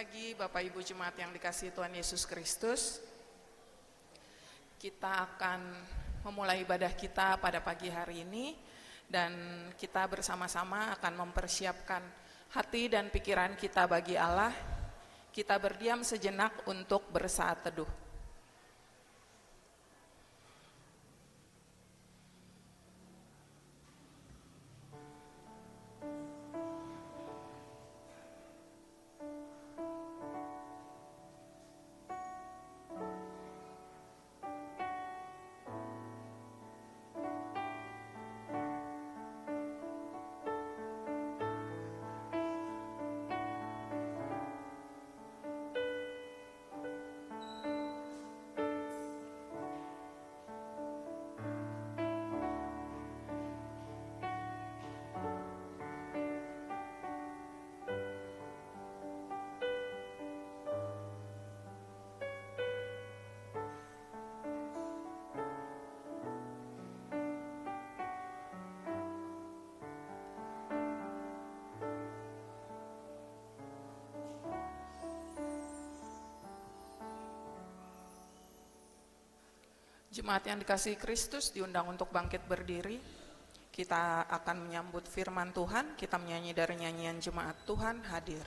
pagi Bapak Ibu Jemaat yang dikasihi Tuhan Yesus Kristus. Kita akan memulai ibadah kita pada pagi hari ini dan kita bersama-sama akan mempersiapkan hati dan pikiran kita bagi Allah. Kita berdiam sejenak untuk bersaat teduh. Jemaat yang dikasihi Kristus diundang untuk bangkit berdiri. Kita akan menyambut firman Tuhan, kita menyanyi dari nyanyian Jemaat Tuhan Hadir.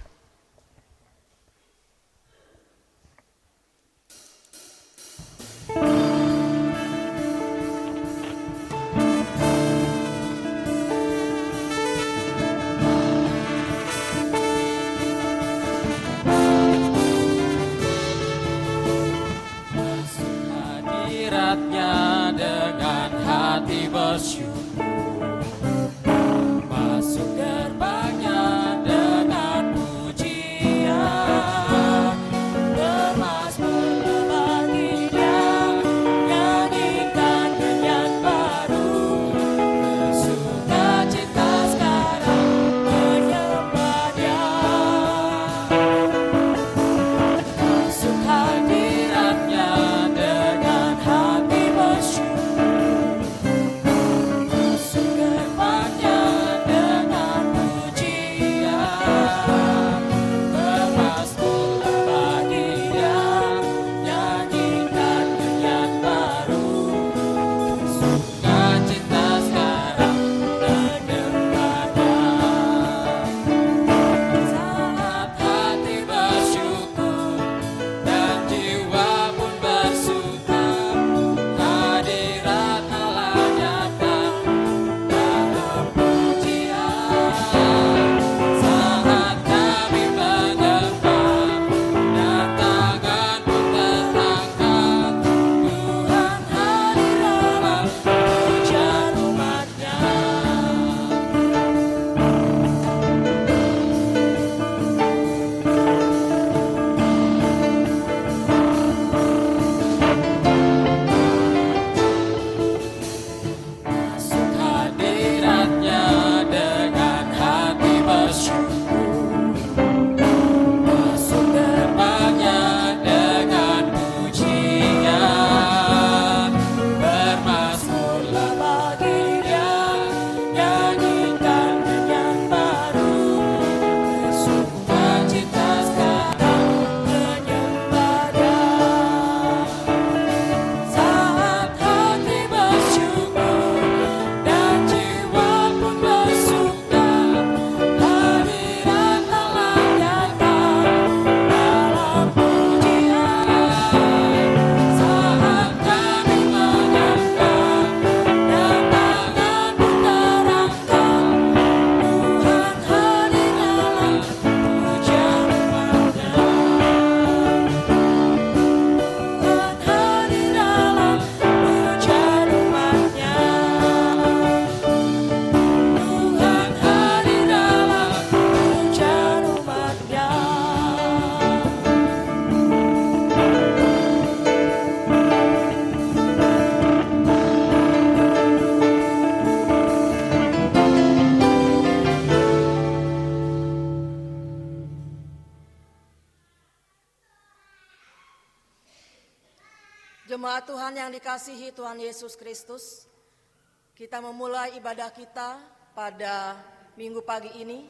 Jemaat Tuhan yang dikasihi Tuhan Yesus Kristus, kita memulai ibadah kita pada minggu pagi ini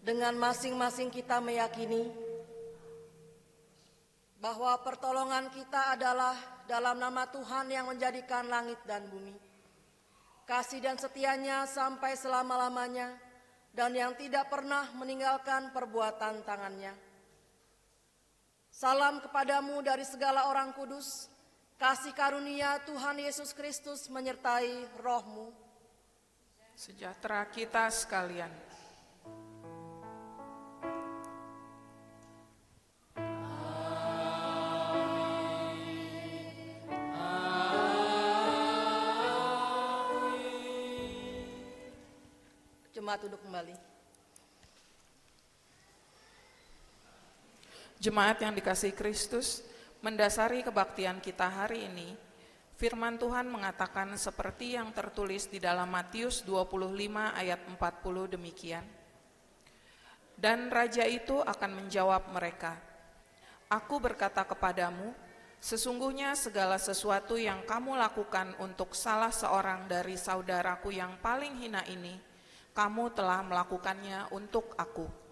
dengan masing-masing kita meyakini bahwa pertolongan kita adalah dalam nama Tuhan yang menjadikan langit dan bumi. Kasih dan setianya sampai selama-lamanya, dan yang tidak pernah meninggalkan perbuatan tangannya. Salam kepadamu dari segala orang kudus, kasih karunia Tuhan Yesus Kristus menyertai rohmu. Sejahtera kita sekalian. Jemaat duduk kembali. Jemaat yang dikasihi Kristus, mendasari kebaktian kita hari ini, firman Tuhan mengatakan seperti yang tertulis di dalam Matius 25 ayat 40 demikian. Dan raja itu akan menjawab mereka, "Aku berkata kepadamu, sesungguhnya segala sesuatu yang kamu lakukan untuk salah seorang dari saudaraku yang paling hina ini, kamu telah melakukannya untuk aku."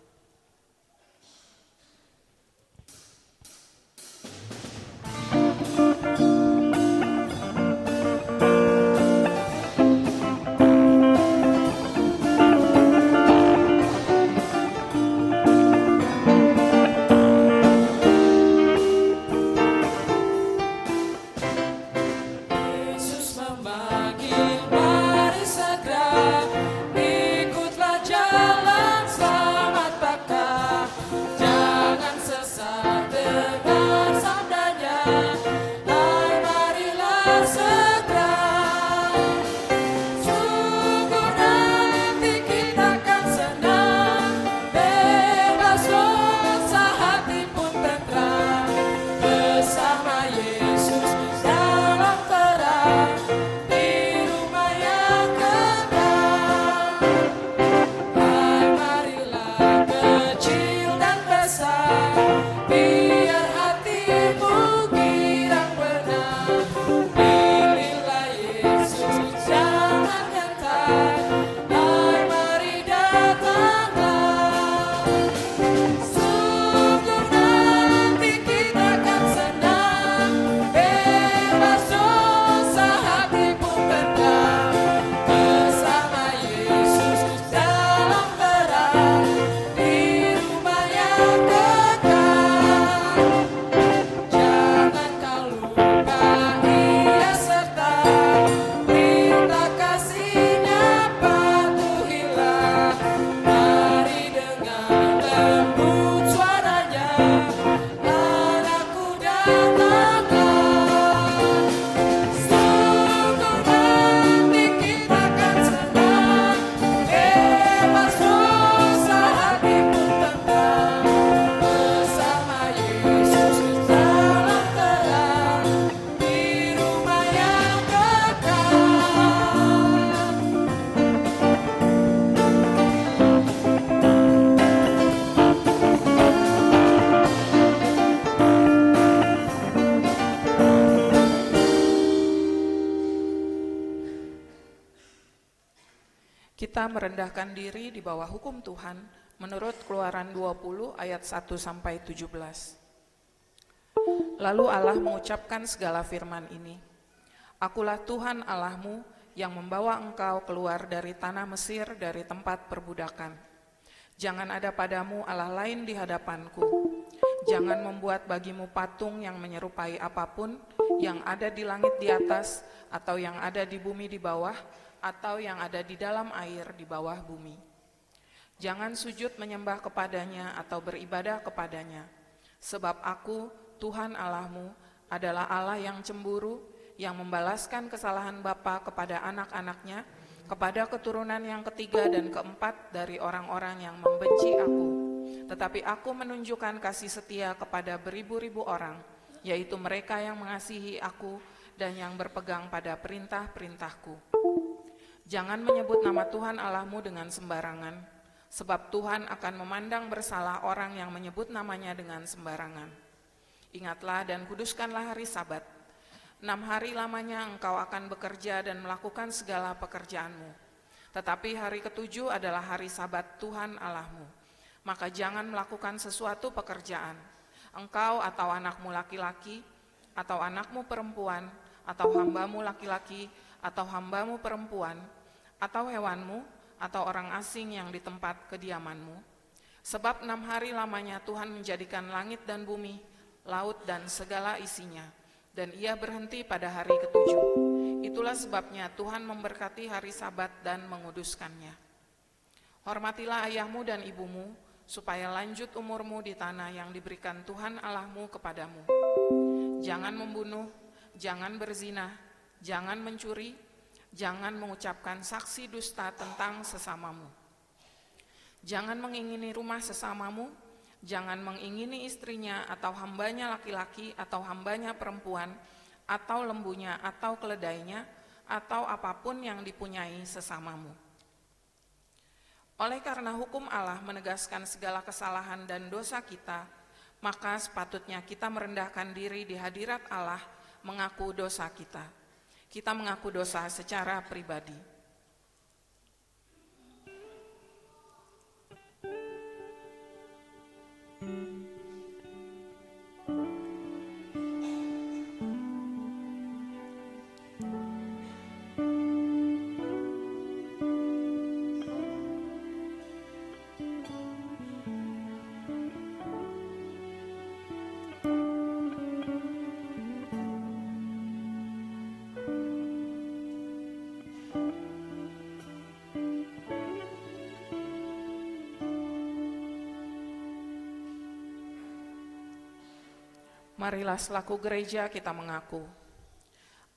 Kita merendahkan diri di bawah hukum Tuhan menurut Keluaran 20 ayat 1 sampai 17. Lalu Allah mengucapkan segala firman ini, "Akulah Tuhan Allahmu yang membawa engkau keluar dari tanah Mesir, dari tempat perbudakan. Jangan ada padamu Allah lain di hadapanku. Jangan membuat bagimu patung yang menyerupai apapun yang ada di langit di atas, atau yang ada di bumi di bawah, atau yang ada di dalam air di bawah bumi. Jangan sujud menyembah kepadanya atau beribadah kepadanya, sebab aku, Tuhan Allahmu, adalah Allah yang cemburu, yang membalaskan kesalahan bapa kepada anak-anaknya, kepada keturunan yang ketiga dan keempat dari orang-orang yang membenci aku. Tetapi aku menunjukkan kasih setia kepada beribu-ribu orang, yaitu mereka yang mengasihi aku dan yang berpegang pada perintah-perintahku. Jangan menyebut nama Tuhan Allahmu dengan sembarangan, sebab Tuhan akan memandang bersalah orang yang menyebut namanya dengan sembarangan. Ingatlah dan kuduskanlah hari Sabat. 6 hari lamanya engkau akan bekerja dan melakukan segala pekerjaanmu. Tetapi hari ke-7 adalah hari Sabat Tuhan Allahmu. Maka jangan melakukan sesuatu pekerjaan, engkau atau anakmu laki-laki, atau anakmu perempuan, atau hambamu laki-laki, atau hambamu perempuan, atau hewanmu, atau orang asing yang di tempat kediamanmu. Sebab 6 hari lamanya Tuhan menjadikan langit dan bumi, laut dan segala isinya, dan ia berhenti pada hari ke-7. Itulah sebabnya Tuhan memberkati hari Sabat dan menguduskannya. Hormatilah ayahmu dan ibumu, supaya lanjut umurmu di tanah yang diberikan Tuhan Allahmu kepadamu. Jangan membunuh, jangan berzina, jangan mencuri, jangan mengucapkan saksi dusta tentang sesamamu. Jangan mengingini rumah sesamamu, jangan mengingini istrinya atau hambanya laki-laki atau hambanya perempuan, atau lembunya atau keledainya, atau apapun yang dipunyai sesamamu. Oleh karena hukum Allah menegaskan segala kesalahan dan dosa kita, maka sepatutnya kita merendahkan diri di hadirat Allah mengaku dosa kita. Kita mengaku dosa secara pribadi. Marilah selaku gereja kita mengaku,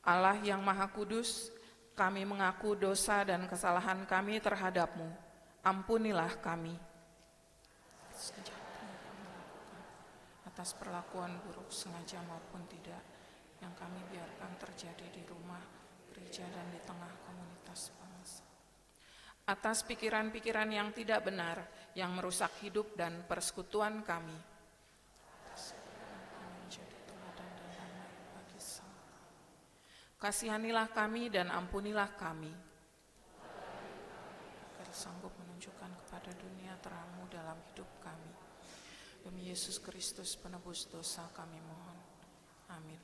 Allah yang Maha Kudus, kami mengaku dosa dan kesalahan kami terhadap-Mu. Ampunilah kami atas perlakuan buruk sengaja maupun tidak yang kami biarkan terjadi di rumah gereja dan di tengah komunitas bangsa. Atas pikiran-pikiran yang tidak benar yang merusak hidup dan persekutuan kami. Kasihanilah kami dan ampunilah kami, agar sanggup menunjukkan kepada dunia terang-Mu dalam hidup kami. Demi Yesus Kristus penebus dosa kami mohon. Amin.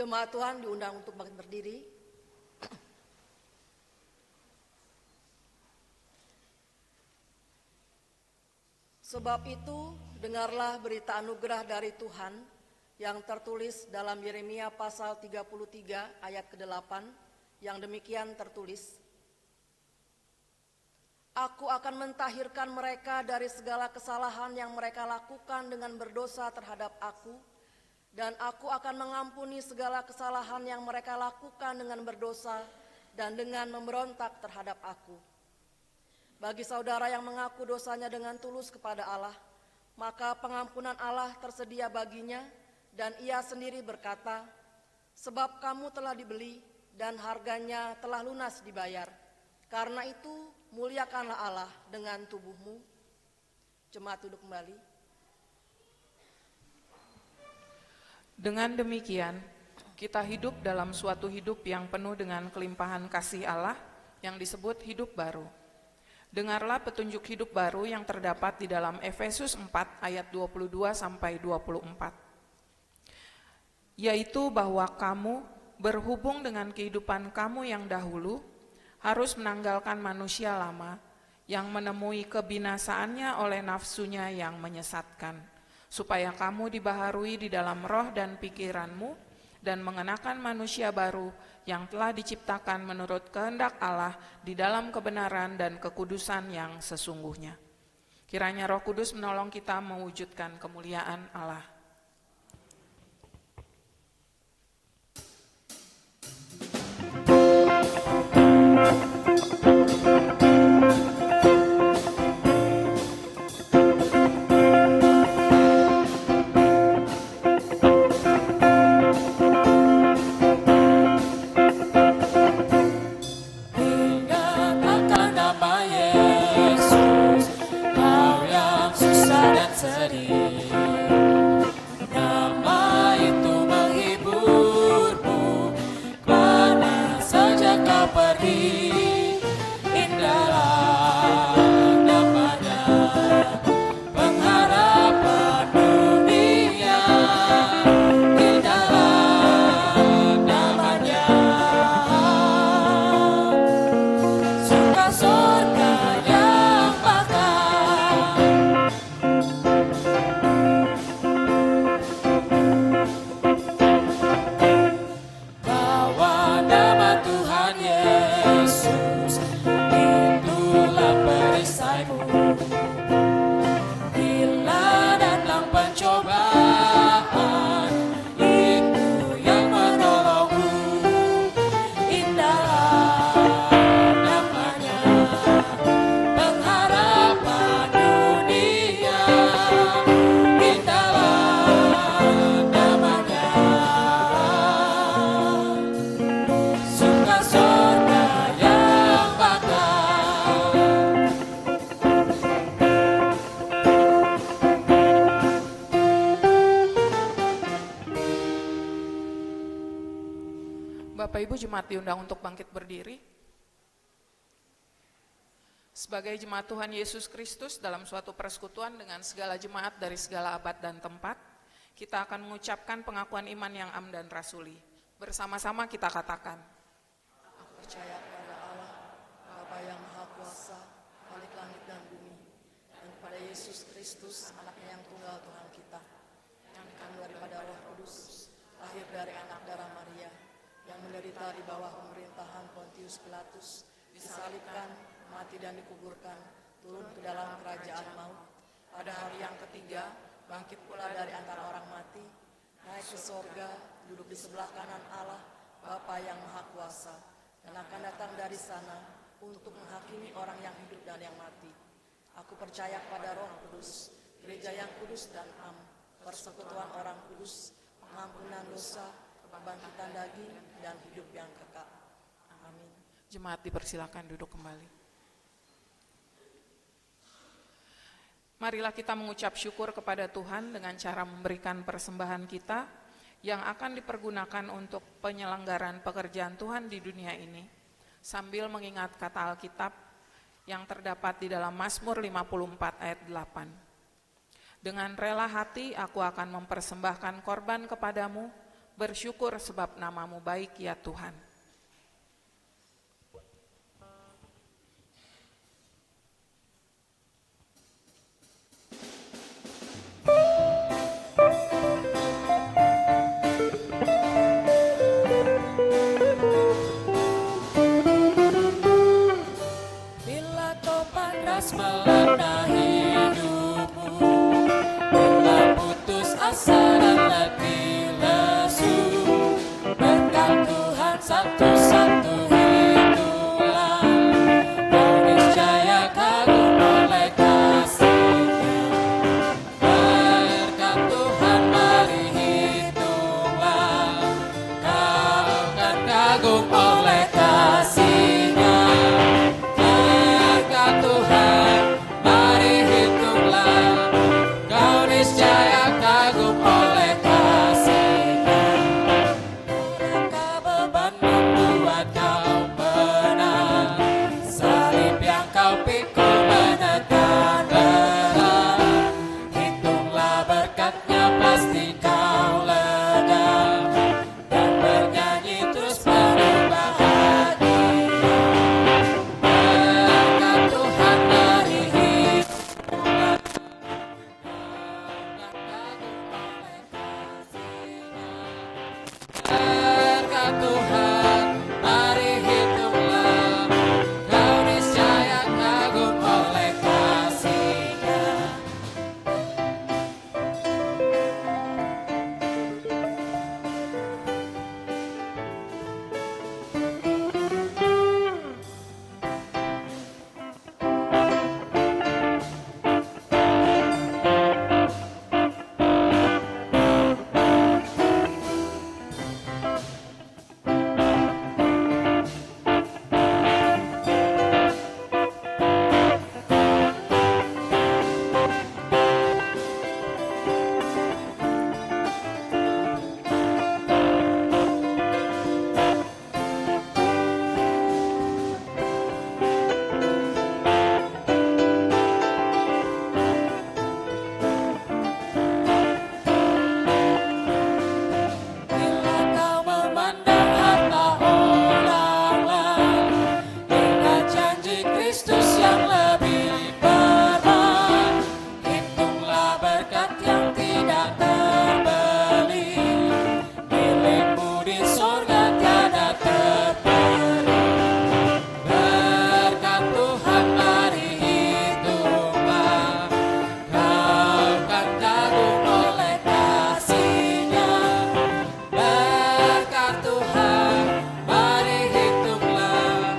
Jemaat Tuhan diundang untuk bangkit berdiri. Sebab itu, dengarlah berita anugerah dari Tuhan yang tertulis dalam Yeremia pasal 33 ayat ke-8, yang demikian tertulis, Aku akan mentahirkan mereka dari segala kesalahan yang mereka lakukan dengan berdosa terhadap aku, dan aku akan mengampuni segala kesalahan yang mereka lakukan dengan berdosa dan dengan memberontak terhadap aku. Bagi saudara yang mengaku dosanya dengan tulus kepada Allah, maka pengampunan Allah tersedia baginya, dan ia sendiri berkata, sebab kamu telah dibeli dan harganya telah lunas dibayar. Karena itu muliakanlah Allah dengan tubuhmu. Jemaat duduk kembali. Dengan demikian, kita hidup dalam suatu hidup yang penuh dengan kelimpahan kasih Allah yang disebut hidup baru. Dengarlah petunjuk hidup baru yang terdapat di dalam Efesus 4 ayat 22 sampai 24. Yaitu bahwa kamu berhubung dengan kehidupan kamu yang dahulu harus menanggalkan manusia lama yang menemui kebinasaannya oleh nafsunya yang menyesatkan, supaya kamu dibaharui di dalam roh dan pikiranmu dan mengenakan manusia baru yang telah diciptakan menurut kehendak Allah di dalam kebenaran dan kekudusan yang sesungguhnya. Kiranya Roh Kudus menolong kita mewujudkan kemuliaan Allah. Bapak Ibu jemaat diundang untuk bangkit berdiri. Sebagai jemaat Tuhan Yesus Kristus dalam suatu persekutuan dengan segala jemaat dari segala abad dan tempat, kita akan mengucapkan pengakuan iman yang am dan rasuli. Bersama-sama kita katakan, Aku percaya kepada Allah, Bapa yang Maha Kuasa, Khalik langit dan bumi, dan kepada Yesus Kristus, anaknya yang tunggal Tuhan kita, yang dikandung daripada Roh Kudus, lahir dari anak darah Maria, yang menderita di bawah pemerintahan Pontius Pilatus, disalibkan, mati dan dikuburkan, turun ke dalam kerajaan maut. Pada hari yang ketiga, bangkit pula dari antara orang mati, naik ke sorga, duduk di sebelah kanan Allah, Bapa yang Maha Kuasa, dan akan datang dari sana untuk menghakimi orang yang hidup dan yang mati. Aku percaya pada Roh Kudus, gereja yang kudus dan am, persekutuan orang kudus, pengampunan dosa, kebangkitan daging, dan hidup yang kekal. Amin. Jemaat dipersilakan duduk kembali. Marilah kita mengucap syukur kepada Tuhan dengan cara memberikan persembahan kita yang akan dipergunakan untuk penyelenggaraan pekerjaan Tuhan di dunia ini, sambil mengingat kata Alkitab yang terdapat di dalam Mazmur 54 ayat 8. Dengan rela hati aku akan mempersembahkan korban kepadamu, Bersyukur sebab nama-Mu baik ya Tuhan. Bila kau panas melanda hidupmu, bila putus asa dan letih lesu, berkat Tuhan satu-satu itulah, kau niscaya kagum oleh kasih-Nya. Berkat Tuhan mari hitunglah, kau akan kagum oleh kasih-Nya. Berkat Tuhan mari hitunglah, kau niscaya kagum oleh kasih-Nya. Mereka beban membuat kau menang, salib yang kau pikul menekan berat. Hitunglah berkatnya pasti kau lega, dan bernyanyi terus penuh bahagia. Berkat Tuhan mari hitunglah, kau akan kagum oleh kasih-Nya. Berkat Tuhan mari hitunglah, kau niscaya kagum oleh kasih-Nya. Bila kau memandang harta orang lain, ingat janji Kristus yang lebih berman. Hitunglah berkat yang tidak terbeli, milikmu di sorga tiada terperi. Berkat Tuhan mari hitunglah, kau akan kagum oleh kasih-Nya. Berkat Tuhan mari hitunglah,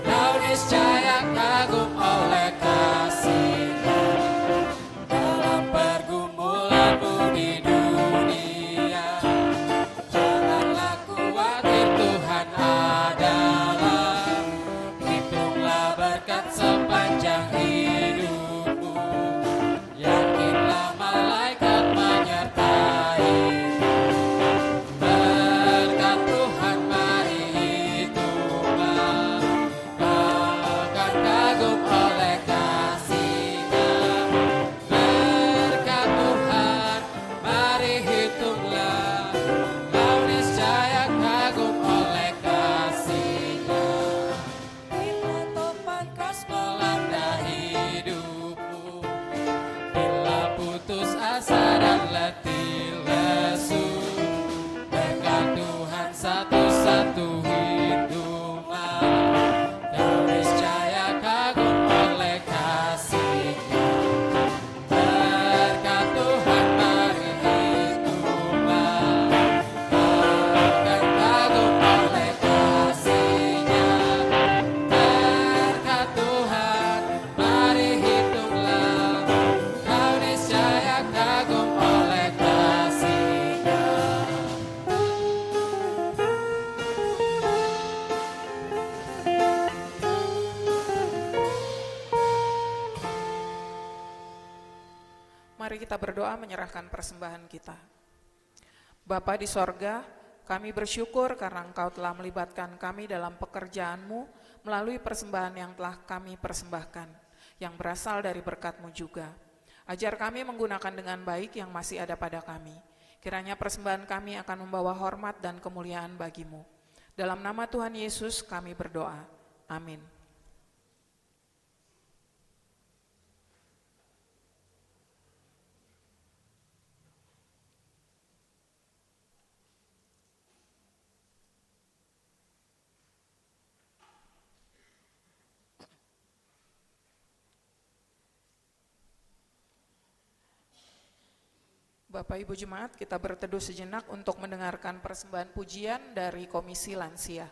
kau niscaya kagum oleh kasih-Nya. Dalam pergumulanmu di dunia, janganlah khawatir, Tuhan adalah. Hitunglah berkat sepanjang hidupmu, yakinlah malaikat menyertaimu. Berkat Tuhan mari hitunglah, kau akan kagum oleh kasih-Nya. Berkat Tuhan mari hitunglah, kau niscaya kagum oleh kasih-Nya. Bila topan keras melanda hidupmu, bila putus asa dan letih lesu, berkat Tuhan satu-satu hitunglah, kau niscaya kagum oleh kasih-Nya. Berkat Tuhan mari hitunglah, kau akan kagum oleh kasih-Nya. Berkat Tuhan mari hitunglah, kau niscaya kagum oleh kasih-Nya. Mari kita berdoa menyerahkan persembahan kita. Bapa di sorga, kami bersyukur karena Engkau telah melibatkan kami dalam pekerjaan-Mu melalui persembahan yang telah kami persembahkan, yang berasal dari berkat-Mu juga. Ajar kami menggunakan dengan baik yang masih ada pada kami. Kiranya persembahan kami akan membawa hormat dan kemuliaan bagi-Mu. Dalam nama Tuhan Yesus kami berdoa. Amin. Bapak Ibu Jemaat, kita berteduh sejenak untuk mendengarkan persembahan pujian dari Komisi Lansia.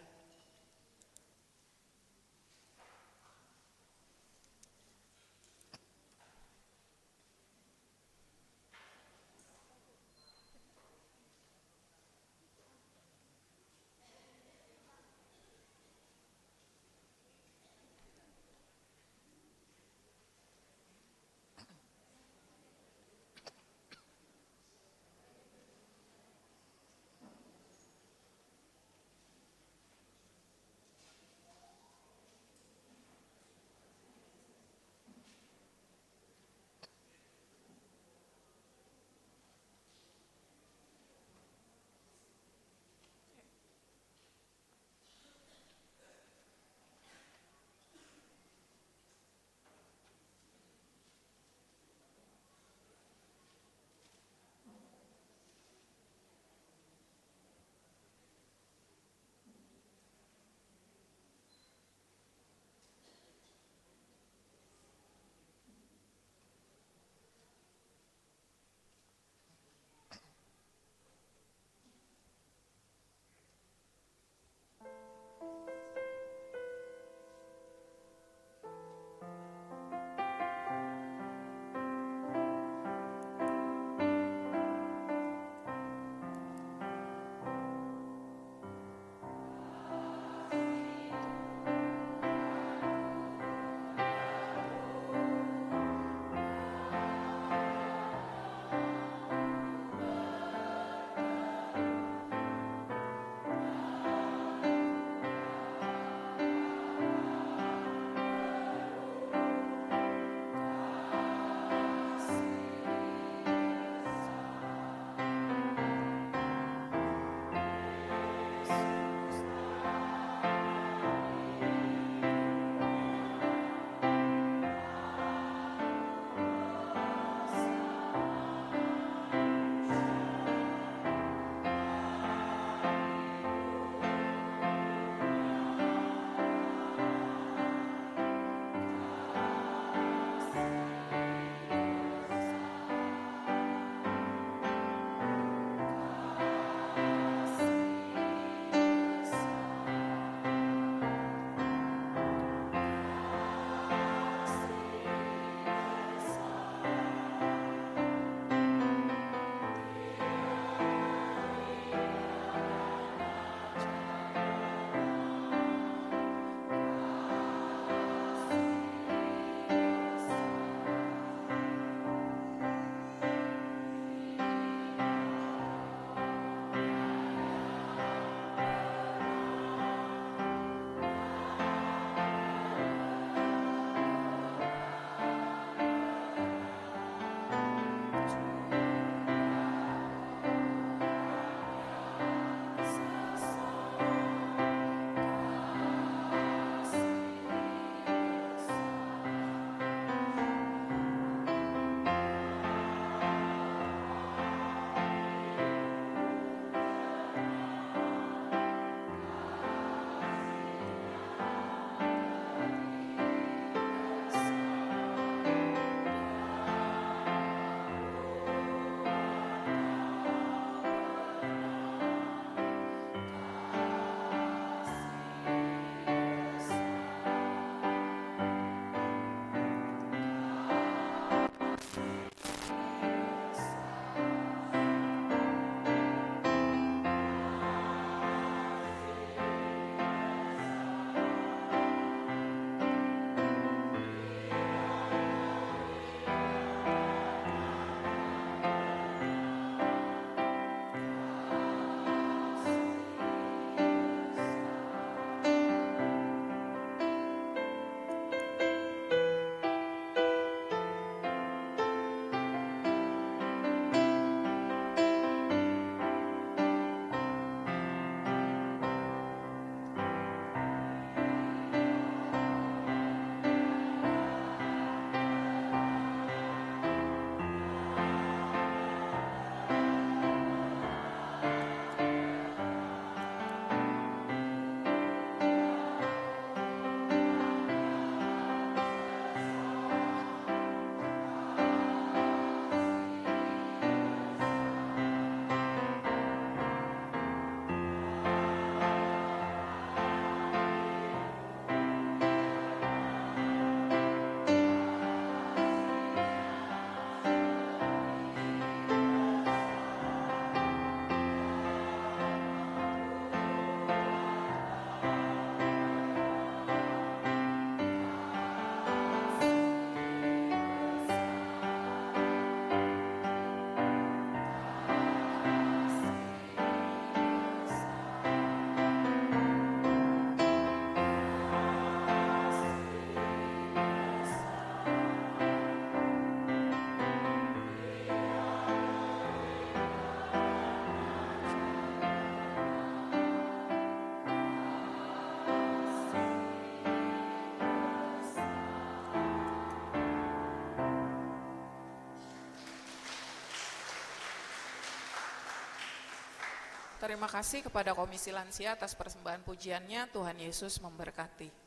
Terima kasih kepada Komisi Lansia atas persembahan pujiannya. Tuhan Yesus memberkati.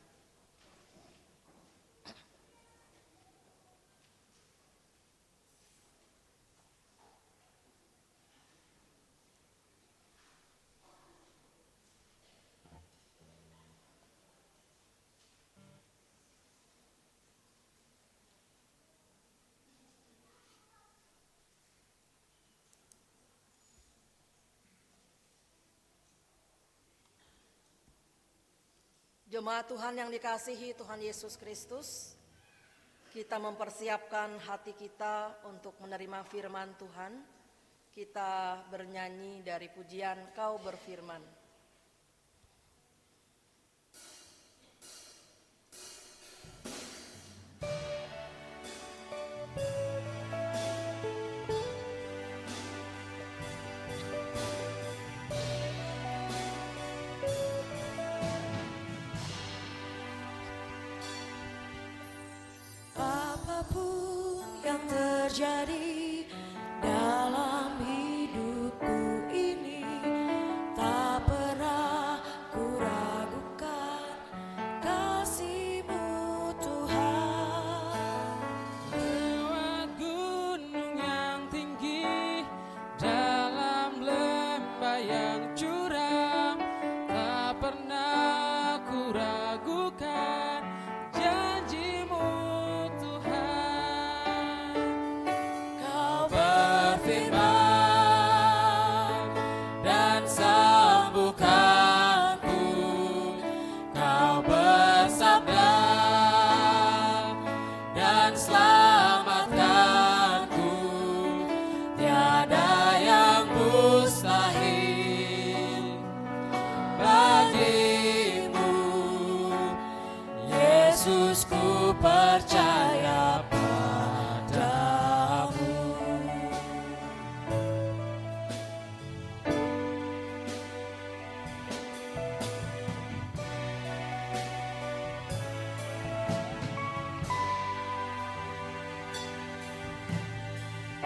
Jemaat Tuhan yang dikasihi Tuhan Yesus Kristus, kita mempersiapkan hati kita untuk menerima firman Tuhan. Kita bernyanyi dari pujian Kau Berfirman. Apapun yang terjadi dalam hidupku ini, tak pernah ku ragukan kasih-Mu Tuhan. Lewat gunung yang tinggi, dalam lembah yang curam, tak pernah ku ragukan janji-Mu Tuhan. Kau berfirman dan sembuhkanku, Kau bersabda dan selamatkanku. Tiada yang mustahil bagimu, Yesus, ku percaya padamu.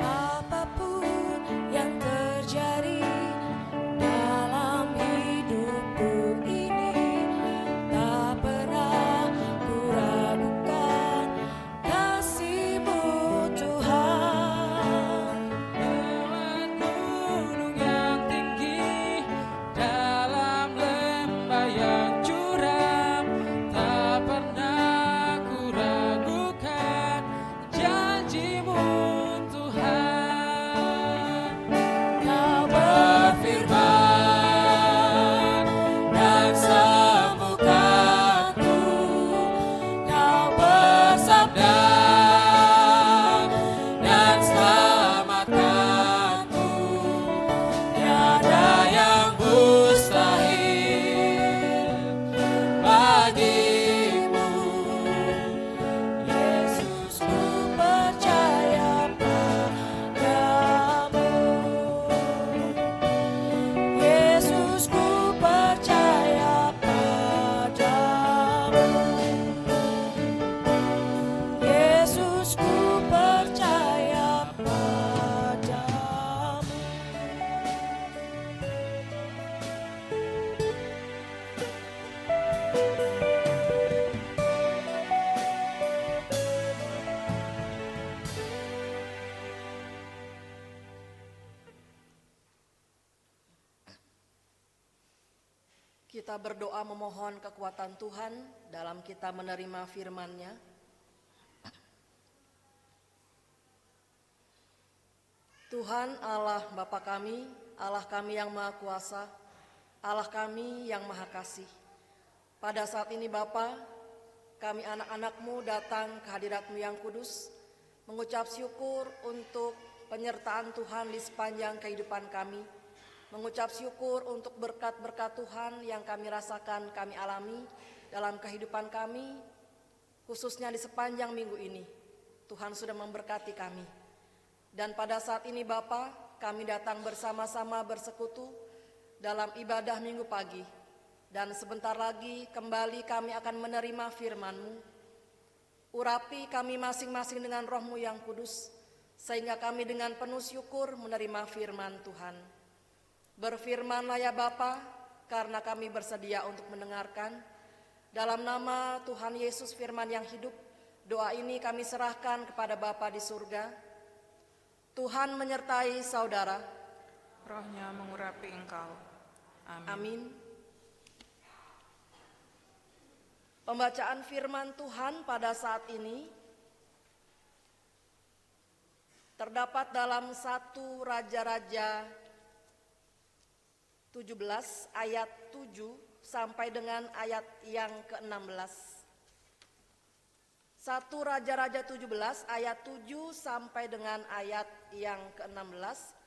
Apapun yang terjadi dalam hidupku ini, tak pernah ku ragukan kasih-Mu Tuhan. Lewat gunung yang tinggi, dalam lembah yang curam, tak pernah ku ragukan janji-Mu Tuhan. Kau berfirman dan sembuhkanku, Kau bersabda dan selamatkanku. Tiada yang mustahil bagimu, Yesus, ku percaya padamu. Yesus, ku percaya padamu. Yesus, ku percaya padamu. Kita berdoa memohon kekuatan Tuhan dalam kita menerima firman-Nya. Tuhan Allah Bapa kami, Allah kami yang Maha Kuasa, Allah kami yang Maha Kasih. Pada saat ini Bapa, kami anak-anak-Mu datang ke hadirat-Mu yang kudus, mengucap syukur untuk penyertaan Tuhan di sepanjang kehidupan kami, mengucap syukur untuk berkat-berkat Tuhan yang kami rasakan, kami alami dalam kehidupan kami, khususnya di sepanjang minggu ini. Tuhan sudah memberkati kami. Dan pada saat ini Bapa, kami datang bersama-sama bersekutu dalam ibadah minggu pagi. Dan sebentar lagi kembali kami akan menerima firman-Mu. Urapi kami masing-masing dengan Roh-Mu yang kudus, sehingga kami dengan penuh syukur menerima firman Tuhan. Berfirmanlah ya Bapa, karena kami bersedia untuk mendengarkan. Dalam nama Tuhan Yesus firman yang hidup, doa ini kami serahkan kepada Bapa di surga. Tuhan menyertai saudara. Rohnya mengurapi engkau. Amin. Amin. Pembacaan firman Tuhan pada saat ini terdapat dalam 1 Raja-Raja 17 ayat 7 sampai dengan ayat yang ke-16. 1 Raja-Raja 17 ayat 7 sampai dengan ayat yang ke-16.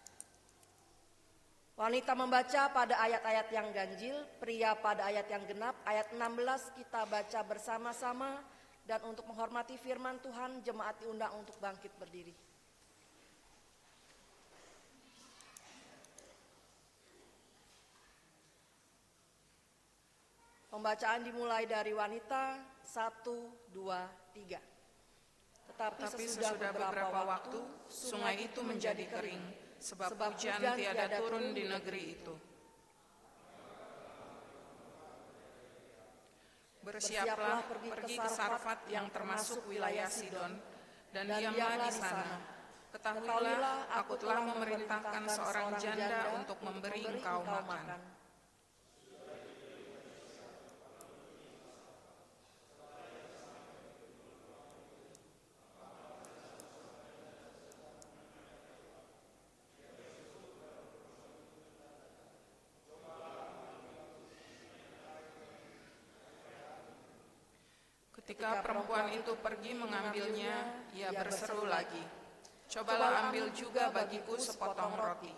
Wanita membaca pada ayat-ayat yang ganjil, pria pada ayat yang genap. Ayat 16 kita baca bersama-sama, dan untuk menghormati firman Tuhan, jemaat diundang untuk bangkit berdiri. Pembacaan dimulai dari wanita 1, 2, 3. Tetapi sesudah beberapa waktu, sungai itu menjadi kering, sebab hujan tiada turun di negeri itu. Bersiaplah pergi ke Sarfat yang termasuk wilayah Sidon, dan diamlah di sana. Ketahuilah, aku telah memerintahkan seorang janda untuk memberi engkau makan. Ketika perempuan itu pergi mengambilnya, ia berseru lagi, "Cobalah ambil juga bagiku sepotong roti."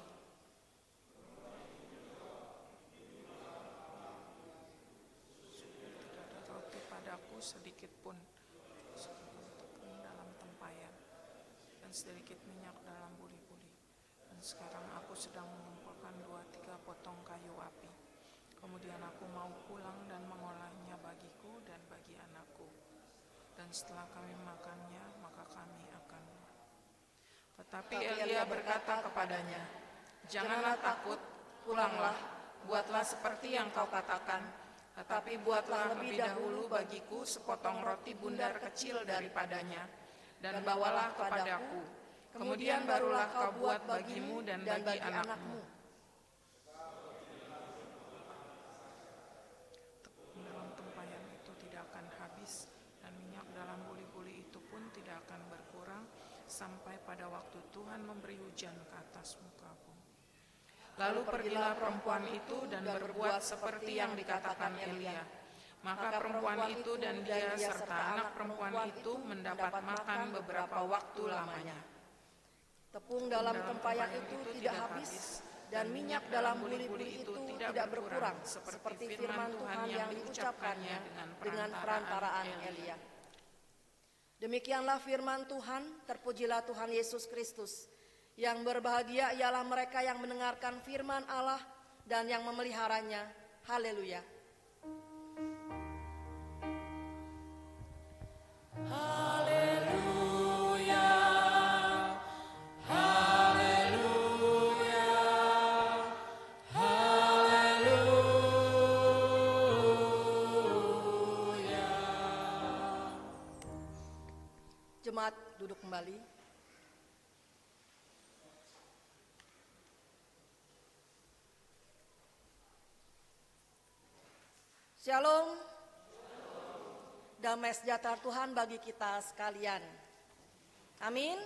Tidak ada roti padaku sedikit pun dalam tempayan, dan sedikit minyak dalam buli-buli. Dan sekarang aku sedang mengumpulkan 2-3 potong kayu api. Kemudian aku mau pulang dan mengolahnya bagiku dan bagi anakku. Dan setelah kami makannya, maka kami akan. Tetapi Elia berkata kepadanya, "Janganlah takut, pulanglah, buatlah seperti yang kau katakan. Tetapi buatlah lebih dahulu bagiku sepotong roti bundar kecil daripadanya, dan bawalah kepadaku. Kemudian barulah kau buat bagimu dan bagi anakmu." Dalam tempayan itu tidak akan habis, dan minyak dalam buli-buli itu pun tidak akan berkurang, sampai pada waktu Tuhan memberi hujan ke atas muka bumi. Lalu pergilah perempuan itu dan berbuat seperti yang dikatakan Elia. Maka perempuan itu dan dia serta anak perempuan itu mendapat makan beberapa waktu lamanya. Tepung dalam tempayan itu tidak habis, dan minyak dalam buli-buli itu tidak berkurang, seperti firman Tuhan yang diucapkannya dengan perantaraan Elia. Demikianlah firman Tuhan. Terpujilah Tuhan Yesus Kristus. Yang berbahagia ialah mereka yang mendengarkan firman Allah dan yang memeliharanya. Haleluya. Haleluya, haleluya, haleluya. Jemaat duduk kembali. Shalom. Damai sejahtera Tuhan bagi kita sekalian. Amin.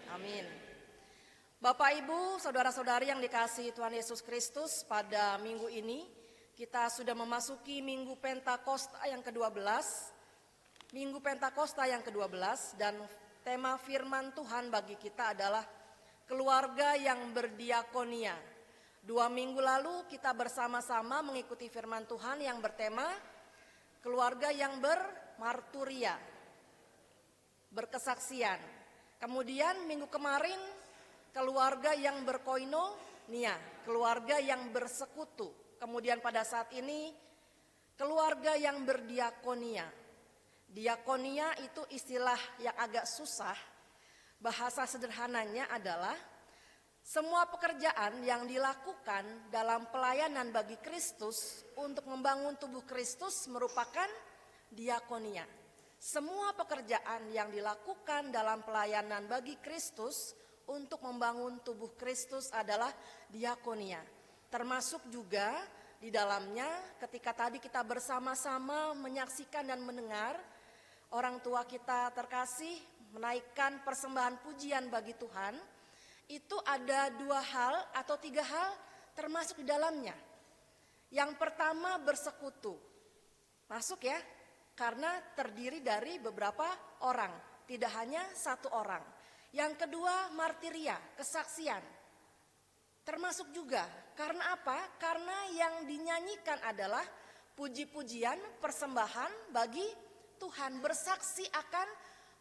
Amin. Bapak, Ibu, saudara-saudari yang dikasihi Tuhan Yesus Kristus, pada minggu ini kita sudah memasuki Minggu Pentakosta yang ke-12. Minggu Pentakosta yang ke-12, dan tema firman Tuhan bagi kita adalah keluarga yang berdiakonia. 2 minggu lalu kita bersama-sama mengikuti firman Tuhan yang bertema keluarga yang bermarturia, berkesaksian. Kemudian minggu kemarin keluarga yang berkoinonia, keluarga yang bersekutu. Kemudian pada saat ini keluarga yang berdiakonia. Diakonia itu istilah yang agak susah. Bahasa sederhananya adalah Semua pekerjaan yang dilakukan dalam pelayanan bagi Kristus untuk membangun tubuh Kristus merupakan diakonia. Semua pekerjaan yang dilakukan dalam pelayanan bagi Kristus untuk membangun tubuh Kristus adalah diakonia. Termasuk juga di dalamnya ketika tadi kita bersama-sama menyaksikan dan mendengar orang tua kita terkasih menaikkan persembahan pujian bagi Tuhan, itu ada 2 hal atau 3 hal termasuk di dalamnya. Yang pertama bersekutu, masuk ya, karena terdiri dari beberapa orang, tidak hanya 1 orang. Yang kedua martiria, kesaksian, termasuk juga. Karena apa? Karena yang dinyanyikan adalah puji-pujian persembahan bagi Tuhan, bersaksi akan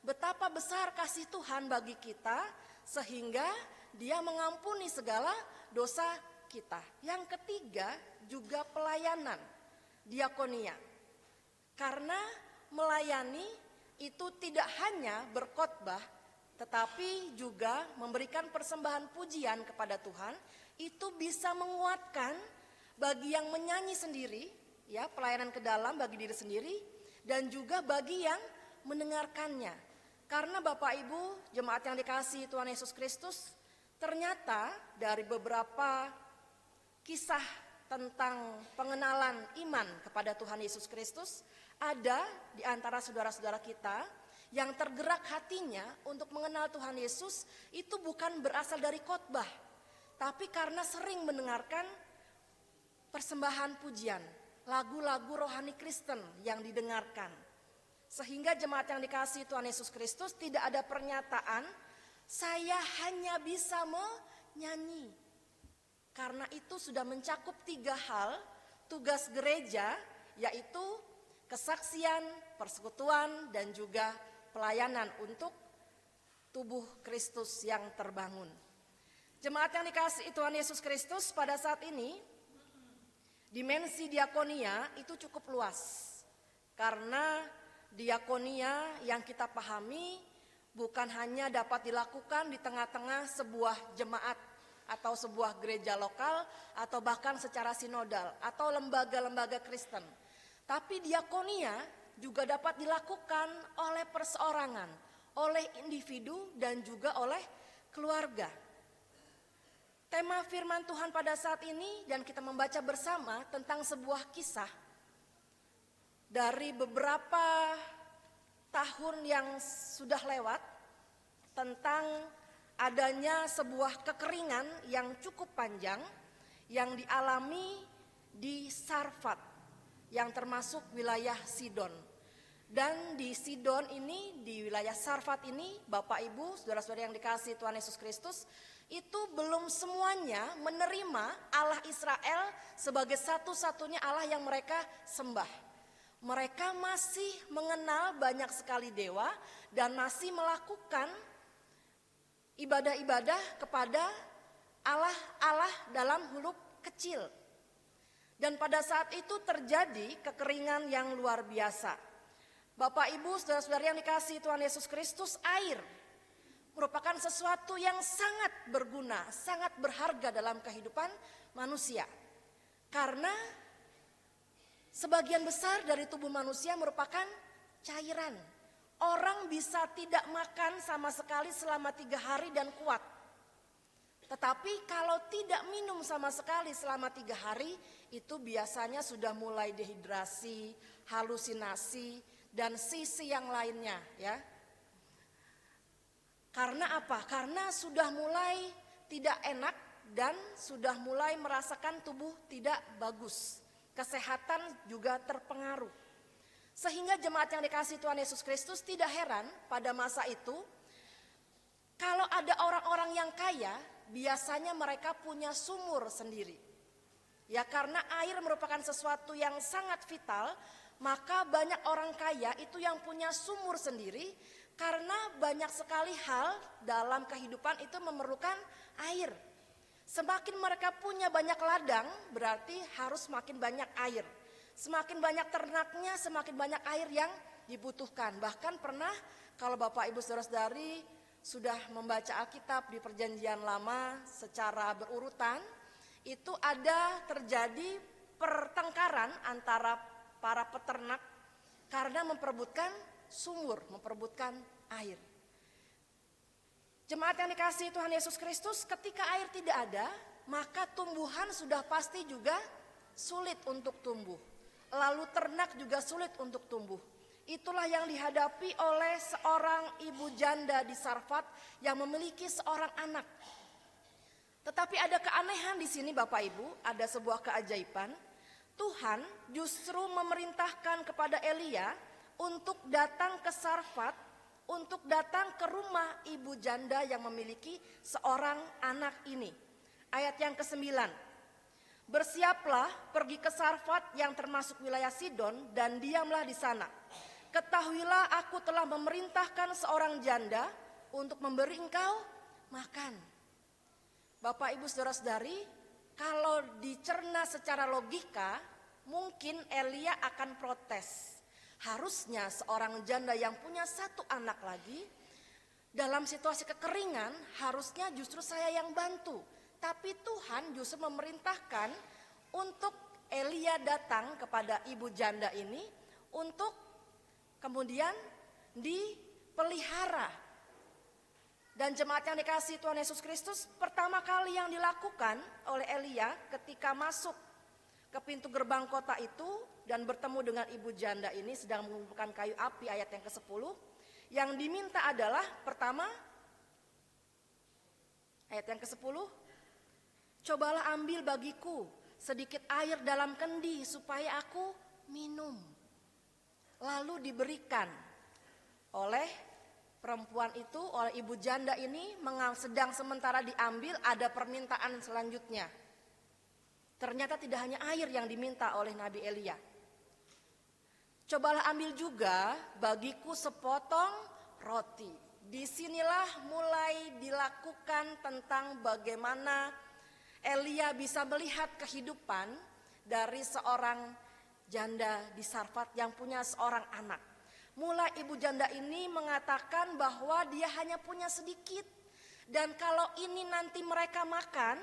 betapa besar kasih Tuhan bagi kita sehingga Dia mengampuni segala dosa kita. Yang ketiga juga pelayanan, diakonia. Karena melayani itu tidak hanya berkhotbah tetapi juga memberikan persembahan pujian kepada Tuhan, itu bisa menguatkan bagi yang menyanyi sendiri, ya, pelayanan ke dalam bagi diri sendiri dan juga bagi yang mendengarkannya. Karena Bapak Ibu jemaat yang dikasihi Tuhan Yesus Kristus, ternyata dari beberapa kisah tentang pengenalan iman kepada Tuhan Yesus Kristus, ada di antara saudara-saudara kita yang tergerak hatinya untuk mengenal Tuhan Yesus itu bukan berasal dari khotbah, tapi karena sering mendengarkan persembahan pujian, lagu-lagu rohani Kristen yang didengarkan. Sehingga jemaat yang dikasihi Tuhan Yesus Kristus tidak ada pernyataan, saya hanya bisa menyanyi. Karena itu sudah mencakup 3 hal tugas gereja, yaitu kesaksian, persekutuan, dan juga pelayanan untuk tubuh Kristus yang terbangun. Jemaat yang dikasihi Tuhan Yesus Kristus, pada saat ini dimensi diakonia itu cukup luas. Karena diakonia yang kita pahami bukan hanya dapat dilakukan di tengah-tengah sebuah jemaat atau sebuah gereja lokal atau bahkan secara sinodal atau lembaga-lembaga Kristen. Tapi diakonia juga dapat dilakukan oleh perseorangan, oleh individu dan juga oleh keluarga. Tema firman Tuhan pada saat ini dan kita membaca bersama tentang sebuah kisah dari beberapa tahun yang sudah lewat tentang adanya sebuah kekeringan yang cukup panjang yang dialami di Sarfat yang termasuk wilayah Sidon. Dan di Sidon ini, di wilayah Sarfat ini, Bapak Ibu, saudara-saudara yang dikasihi Tuhan Yesus Kristus, itu belum semuanya menerima Allah Israel sebagai satu-satunya Allah yang mereka sembah. Mereka masih mengenal banyak sekali dewa dan masih melakukan ibadah-ibadah kepada Allah-Allah dalam huruf kecil. Dan pada saat itu terjadi kekeringan yang luar biasa. Bapak Ibu, saudara-saudara yang dikasihi Tuhan Yesus Kristus, air merupakan sesuatu yang sangat berguna, sangat berharga dalam kehidupan manusia. Karena sebagian besar dari tubuh manusia merupakan cairan. Orang bisa tidak makan sama sekali selama 3 hari dan kuat. Tetapi kalau tidak minum sama sekali selama 3 hari, itu biasanya sudah mulai dehidrasi, halusinasi, dan sisi yang lainnya, ya. Karena apa? Karena sudah mulai tidak enak dan sudah mulai merasakan tubuh tidak bagus. Kesehatan juga terpengaruh. Sehingga jemaat yang dikasihi Tuhan Yesus Kristus tidak heran pada masa itu kalau ada orang-orang yang kaya, biasanya mereka punya sumur sendiri. Ya, karena air merupakan sesuatu yang sangat vital, maka banyak orang kaya itu yang punya sumur sendiri karena banyak sekali hal dalam kehidupan itu memerlukan air. Semakin mereka punya banyak ladang, berarti harus semakin banyak air. Semakin banyak ternaknya, semakin banyak air yang dibutuhkan. Bahkan pernah kalau Bapak Ibu saudara-saudari sudah membaca Alkitab di Perjanjian Lama secara berurutan, itu ada terjadi pertengkaran antara para peternak karena memperebutkan sumur, memperebutkan air. Jemaat yang dikasihi Tuhan Yesus Kristus, ketika air tidak ada, maka tumbuhan sudah pasti juga sulit untuk tumbuh. Lalu ternak juga sulit untuk tumbuh. Itulah yang dihadapi oleh seorang ibu janda di Sarfat yang memiliki seorang anak. Tetapi ada keanehan di sini Bapak Ibu, ada sebuah keajaiban. Tuhan justru memerintahkan kepada Elia untuk datang ke Sarfat, untuk datang ke rumah ibu janda yang memiliki seorang anak ini. Ayat yang ke-9. Bersiaplah pergi ke Sarfat yang termasuk wilayah Sidon dan diamlah di sana. Ketahuilah aku telah memerintahkan seorang janda untuk memberi engkau makan. Bapak Ibu saudara-saudari, kalau dicerna secara logika, mungkin Elia akan protes. Harusnya seorang janda yang punya satu anak lagi, dalam situasi kekeringan, harusnya justru saya yang bantu. Tapi Tuhan justru memerintahkan untuk Elia datang kepada ibu janda ini untuk kemudian dipelihara. Dan jemaat yang dikasihi Tuhan Yesus Kristus, pertama kali yang dilakukan oleh Elia ketika masuk ke pintu gerbang kota itu dan bertemu dengan ibu janda ini sedang mengumpulkan kayu api, ayat yang ke-10, yang diminta adalah pertama, ayat yang ke-10, cobalah ambil bagiku sedikit air dalam kendi supaya aku minum. Lalu diberikan oleh perempuan itu, oleh ibu janda ini, sedang sementara diambil, ada permintaan selanjutnya. Ternyata tidak hanya air yang diminta oleh Nabi Elia. Cobalah ambil juga bagiku sepotong roti. Disinilah mulai dilakukan tentang bagaimana Elia bisa melihat kehidupan dari seorang janda di Sarfat yang punya seorang anak. Mulai ibu janda ini mengatakan bahwa dia hanya punya sedikit. Dan kalau ini nanti mereka makan,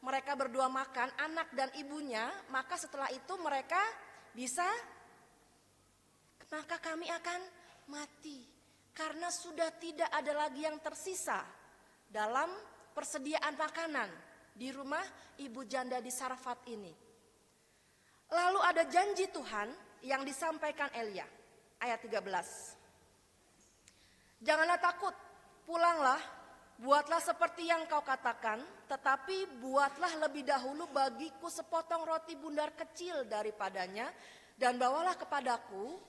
mereka berdua makan, anak dan ibunya, maka setelah itu mereka bisa, maka kami akan mati. Karena sudah tidak ada lagi yang tersisa dalam persediaan makanan di rumah ibu janda di Sarfat ini. Lalu ada janji Tuhan yang disampaikan Elia. Ayat 13. Janganlah takut, pulanglah, buatlah seperti yang kau katakan, tetapi buatlah lebih dahulu bagiku sepotong roti bundar kecil daripadanya, dan bawalah kepadaku,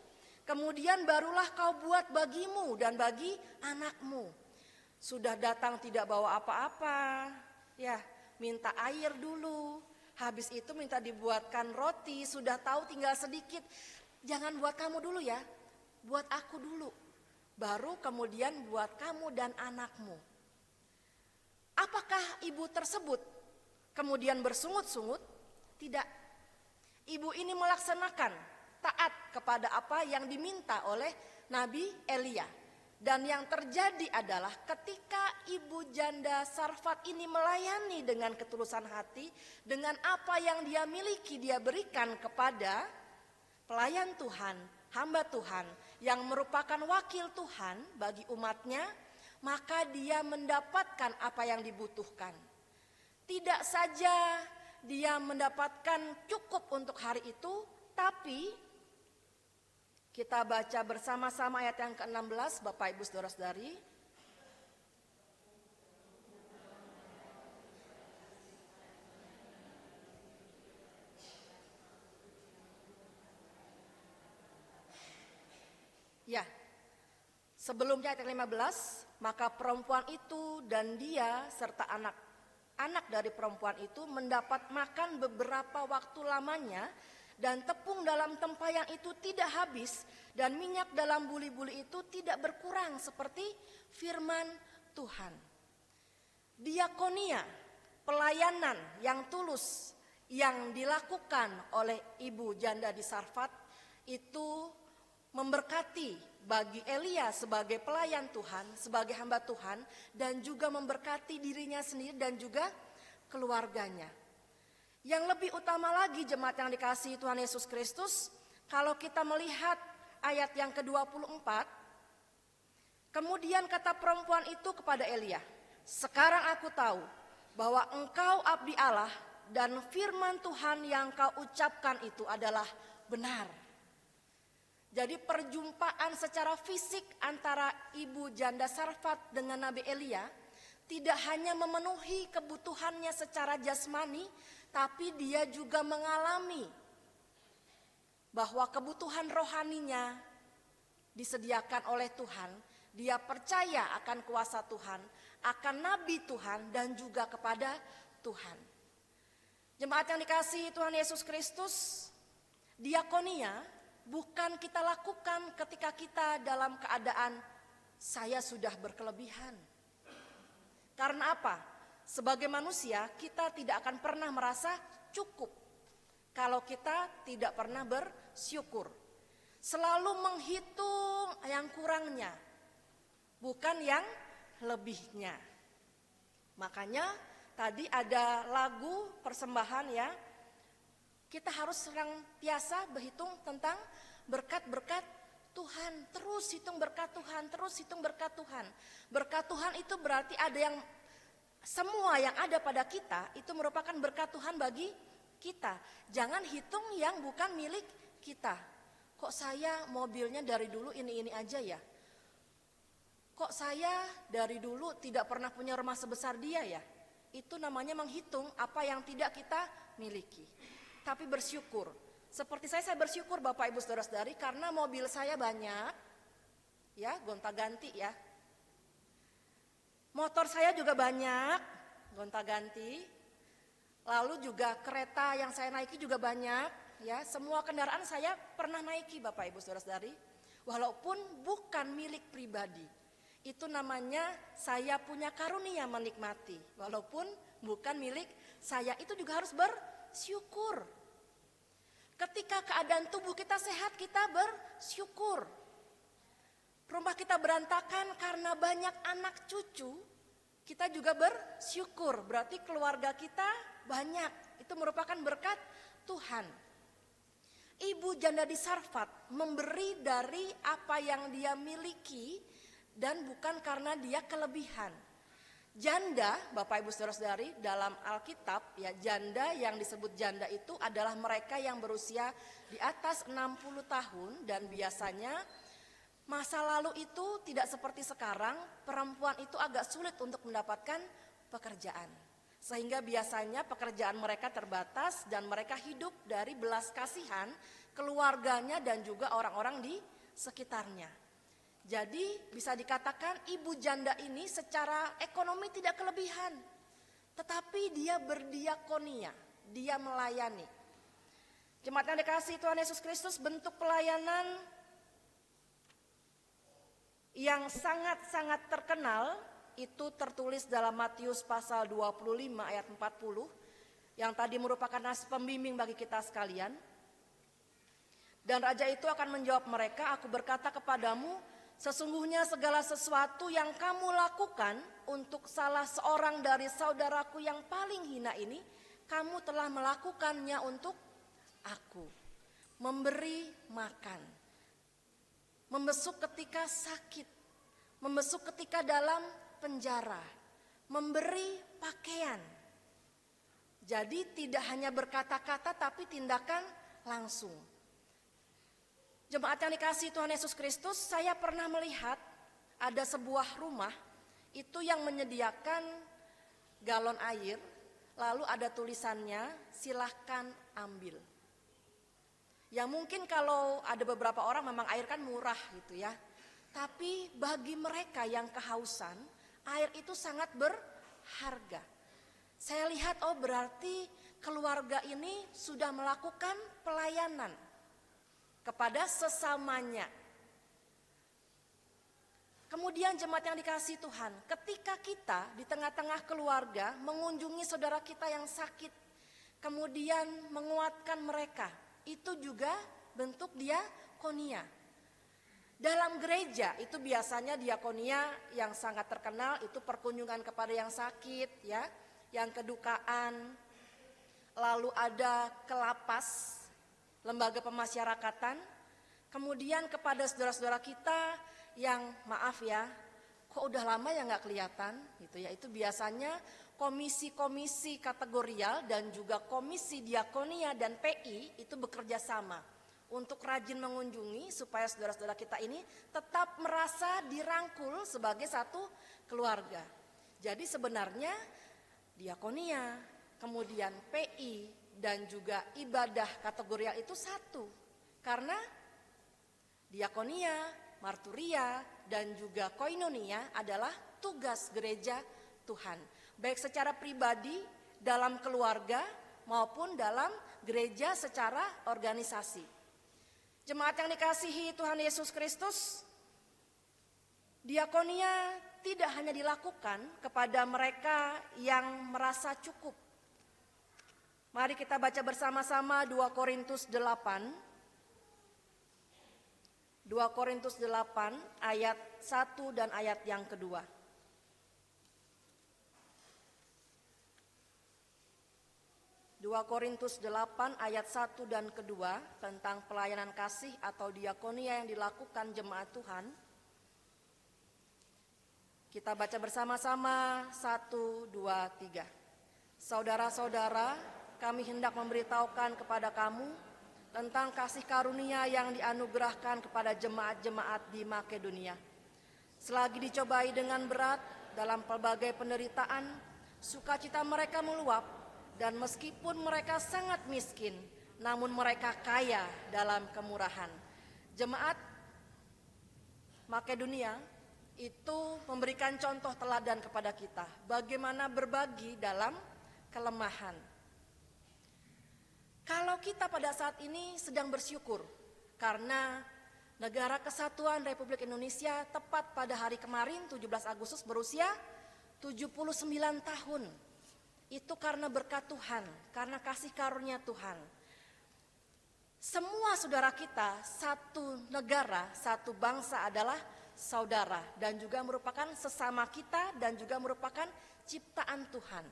kemudian barulah kau buat bagimu dan bagi anakmu. Sudah datang tidak bawa apa-apa, ya minta air dulu, habis itu minta dibuatkan roti, sudah tahu tinggal sedikit. Jangan buat kamu dulu ya, buat aku dulu. Baru kemudian buat kamu dan anakmu. Apakah ibu tersebut kemudian bersungut-sungut? Tidak. Ibu ini melaksanakan taat kepada apa yang diminta oleh Nabi Elia. Dan yang terjadi adalah ketika ibu janda Sarfat ini melayani dengan ketulusan hati, dengan apa yang dia miliki dia berikan kepada pelayan Tuhan, hamba Tuhan yang merupakan wakil Tuhan bagi umatnya, maka dia mendapatkan apa yang dibutuhkan. Tidak saja dia mendapatkan cukup untuk hari itu, tapi kita baca bersama-sama ayat yang ke-16, Bapak Ibu Saudara-saudari. Ya, sebelumnya ayat 15, maka perempuan itu dan dia serta anak dari perempuan itu mendapat makan beberapa waktu lamanya, dan tepung dalam tempayan itu tidak habis, dan minyak dalam buli-buli itu tidak berkurang seperti firman Tuhan. Diakonia, pelayanan yang tulus yang dilakukan oleh ibu janda di Sarfat itu memberkati bagi Elia sebagai pelayan Tuhan, sebagai hamba Tuhan, dan juga memberkati dirinya sendiri dan juga keluarganya. Yang lebih utama lagi jemaat yang dikasihi Tuhan Yesus Kristus, kalau kita melihat ayat yang ke-24, kemudian kata perempuan itu kepada Elia, "Sekarang aku tahu bahwa engkau abdi Allah dan firman Tuhan yang kau ucapkan itu adalah benar." Jadi perjumpaan secara fisik antara ibu janda Sarfat dengan Nabi Elia tidak hanya memenuhi kebutuhannya secara jasmani, tapi dia juga mengalami bahwa kebutuhan rohaninya disediakan oleh Tuhan. Dia percaya akan kuasa Tuhan, akan nabi Tuhan, dan juga kepada Tuhan. Jemaat yang dikasihi Tuhan Yesus Kristus, diakonia bukan kita lakukan ketika kita dalam keadaan saya sudah berkelebihan. Karena apa? Sebagai manusia kita tidak akan pernah merasa cukup kalau kita tidak pernah bersyukur. Selalu menghitung yang kurangnya, bukan yang lebihnya. Makanya tadi ada lagu persembahan ya, kita harus senantiasa berhitung tentang berkat-berkat Tuhan. Terus hitung berkat Tuhan, terus hitung berkat Tuhan. Berkat Tuhan itu berarti ada yang, semua yang ada pada kita itu merupakan berkat Tuhan bagi kita. Jangan hitung yang bukan milik kita. Kok saya mobilnya dari dulu ini aja ya? Kok saya dari dulu tidak pernah punya rumah sebesar dia ya? Itu namanya menghitung apa yang tidak kita miliki. Tapi bersyukur. Seperti saya bersyukur Bapak Ibu Saudara-saudari karena mobil saya banyak. Ya, gonta-ganti ya. Motor saya juga banyak, gonta-ganti. Lalu juga kereta yang saya naiki juga banyak, ya. Semua kendaraan saya pernah naiki Bapak Ibu Saudara-saudari. Walaupun bukan milik pribadi. Itu namanya saya punya karunia menikmati. Walaupun bukan milik saya, itu juga harus bersyukur. Ketika keadaan tubuh kita sehat, kita bersyukur. Rumah kita berantakan karena banyak anak cucu, kita juga bersyukur. Berarti keluarga kita banyak, itu merupakan berkat Tuhan. Ibu janda di Sarfat memberi dari apa yang dia miliki dan bukan karena dia kelebihan. Janda, Bapak Ibu Saudara-saudari, dalam Alkitab ya, janda yang disebut janda itu adalah mereka yang berusia di atas 60 tahun dan biasanya masa lalu itu tidak seperti sekarang, perempuan itu agak sulit untuk mendapatkan pekerjaan. Sehingga biasanya pekerjaan mereka terbatas dan mereka hidup dari belas kasihan keluarganya dan juga orang-orang di sekitarnya. Jadi bisa dikatakan ibu janda ini secara ekonomi tidak kelebihan, tetapi dia berdiakonia, dia melayani. Jemaat yang dikasihi Tuhan Yesus Kristus, bentuk pelayanan yang sangat-sangat terkenal itu tertulis dalam Matius pasal 25 ayat 40, yang tadi merupakan nas pembimbing bagi kita sekalian. Dan raja itu akan menjawab mereka, "Aku berkata kepadamu, sesungguhnya segala sesuatu yang kamu lakukan untuk salah seorang dari saudaraku yang paling hina ini, kamu telah melakukannya untuk aku." Memberi makan, membesuk ketika sakit, membesuk ketika dalam penjara, memberi pakaian. Jadi tidak hanya berkata-kata tapi tindakan langsung. Jemaat yang dikasihi Tuhan Yesus Kristus, saya pernah melihat ada sebuah rumah itu yang menyediakan galon air, lalu ada tulisannya, "Silahkan ambil." Ya mungkin kalau ada beberapa orang memang air kan murah gitu ya. Tapi bagi mereka yang kehausan, air itu sangat berharga. Saya lihat, oh berarti keluarga ini sudah melakukan pelayanan kepada sesamanya. Kemudian jemaat yang dikasihi Tuhan, ketika kita di tengah-tengah keluarga mengunjungi saudara kita yang sakit, kemudian menguatkan mereka, itu juga bentuk diakonia. Dalam gereja itu biasanya diakonia yang sangat terkenal itu perkunjungan kepada yang sakit, ya, yang kedukaan. Lalu ada kelapas, lembaga pemasyarakatan. Kemudian kepada saudara-saudara kita yang maaf ya, kok udah lama ya nggak kelihatan, gitu ya. Itu biasanya komisi-komisi kategorial dan juga komisi diakonia dan PI itu bekerja sama untuk rajin mengunjungi supaya saudara-saudara kita ini tetap merasa dirangkul sebagai satu keluarga. Jadi sebenarnya diakonia, kemudian PI dan juga ibadah kategorial itu satu. Karena diakonia, marturia dan juga koinonia adalah tugas gereja Tuhan. Baik secara pribadi, dalam keluarga maupun dalam gereja secara organisasi. Jemaat yang dikasihi Tuhan Yesus Kristus, diakonia tidak hanya dilakukan kepada mereka yang merasa cukup. Mari kita baca bersama-sama 2 Korintus 8. 2 Korintus 8 ayat 1 dan ayat yang kedua. 2 Korintus 8 ayat 1 dan kedua tentang pelayanan kasih atau diakonia yang dilakukan jemaat Tuhan. Kita baca bersama-sama 1, 2, 3. Saudara-saudara, kami hendak memberitahukan kepada kamu tentang kasih karunia yang dianugerahkan kepada jemaat-jemaat di Makedonia. Selagi dicobai dengan berat dalam pelbagai penderitaan, sukacita mereka meluap. Dan meskipun mereka sangat miskin, namun mereka kaya dalam kemurahan. Jemaat Makedonia itu memberikan contoh teladan kepada kita. Bagaimana berbagi dalam kelemahan. Kalau kita pada saat ini sedang bersyukur, karena Negara Kesatuan Republik Indonesia tepat pada hari kemarin 17 Agustus berusia 79 tahun. Itu karena berkat Tuhan, karena kasih karunia Tuhan. Semua saudara kita, satu negara, satu bangsa adalah saudara dan juga merupakan sesama kita dan juga merupakan ciptaan Tuhan.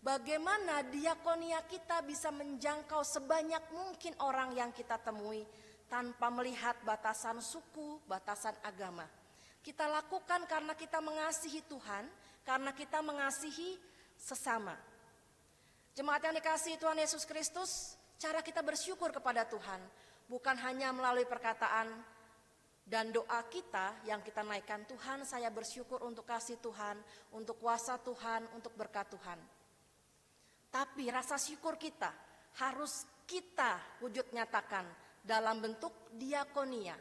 Bagaimana diakonia kita bisa menjangkau sebanyak mungkin orang yang kita temui tanpa melihat batasan suku, batasan agama. Kita lakukan karena kita mengasihi Tuhan, karena kita mengasihi sesama. Jemaat yang dikasihi Tuhan Yesus Kristus, cara kita bersyukur kepada Tuhan bukan hanya melalui perkataan dan doa kita yang kita naikkan, Tuhan saya bersyukur untuk kasih Tuhan, untuk kuasa Tuhan, untuk berkat Tuhan. Tapi rasa syukur kita harus kita wujud nyatakan dalam bentuk diakonia,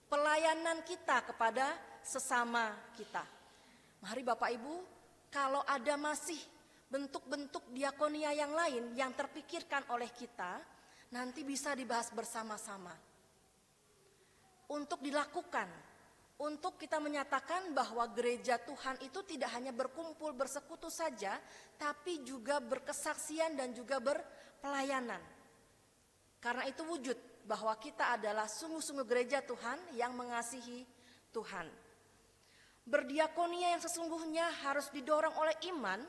pelayanan kita kepada sesama kita. Mari Bapak Ibu, kalau ada masih bentuk-bentuk diakonia yang lain yang terpikirkan oleh kita, nanti bisa dibahas bersama-sama. Untuk dilakukan, untuk kita menyatakan bahwa gereja Tuhan itu tidak hanya berkumpul bersekutu saja, tapi juga berkesaksian dan juga berpelayanan. Karena itu wujud bahwa kita adalah sungguh-sungguh gereja Tuhan yang mengasihi Tuhan. Berdiakonia yang sesungguhnya harus didorong oleh iman,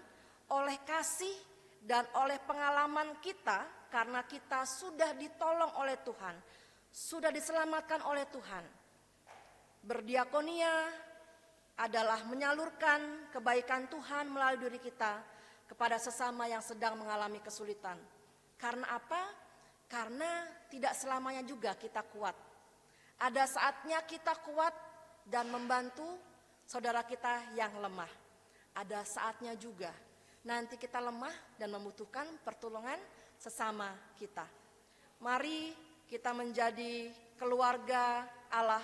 oleh kasih dan oleh pengalaman kita karena kita sudah ditolong oleh Tuhan, sudah diselamatkan oleh Tuhan. Berdiakonia adalah menyalurkan kebaikan Tuhan melalui diri kita kepada sesama yang sedang mengalami kesulitan. Karena apa? Karena tidak selamanya juga kita kuat. Ada saatnya kita kuat dan membantu saudara kita yang lemah. Ada saatnya juga nanti kita lemah dan membutuhkan pertolongan sesama kita. Mari kita menjadi keluarga Allah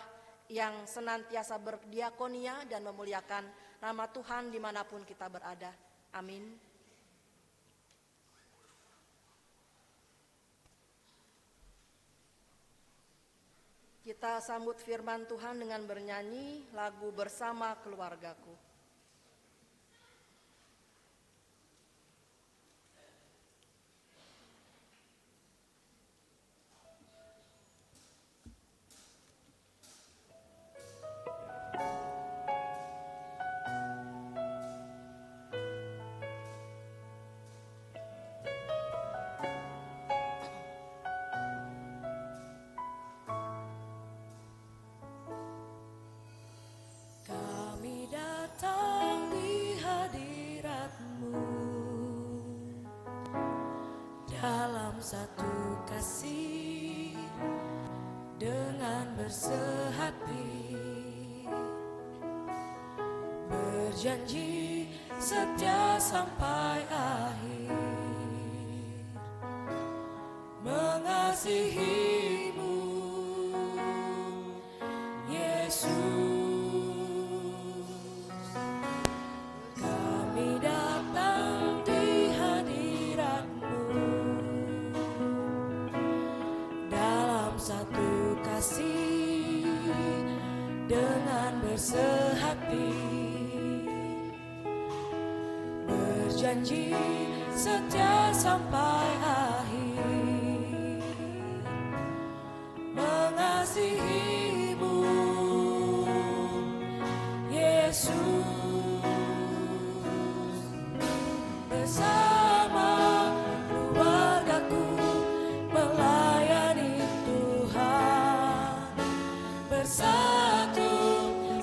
yang senantiasa berdiakonia dan memuliakan nama Tuhan dimanapun kita berada. Amin. Kita sambut firman Tuhan dengan bernyanyi lagu Bersama Keluargaku. satu kasih dengan bersehati, berjanji setia sampai akhir, mengasihimu Yesus. Kami datang di hadirat-Mu dalam satu kasih dengan bersehati, berjanji setia sampai akhir, mengasihimu Yesus. Bersama keluargaku melayani Tuhan, bersatu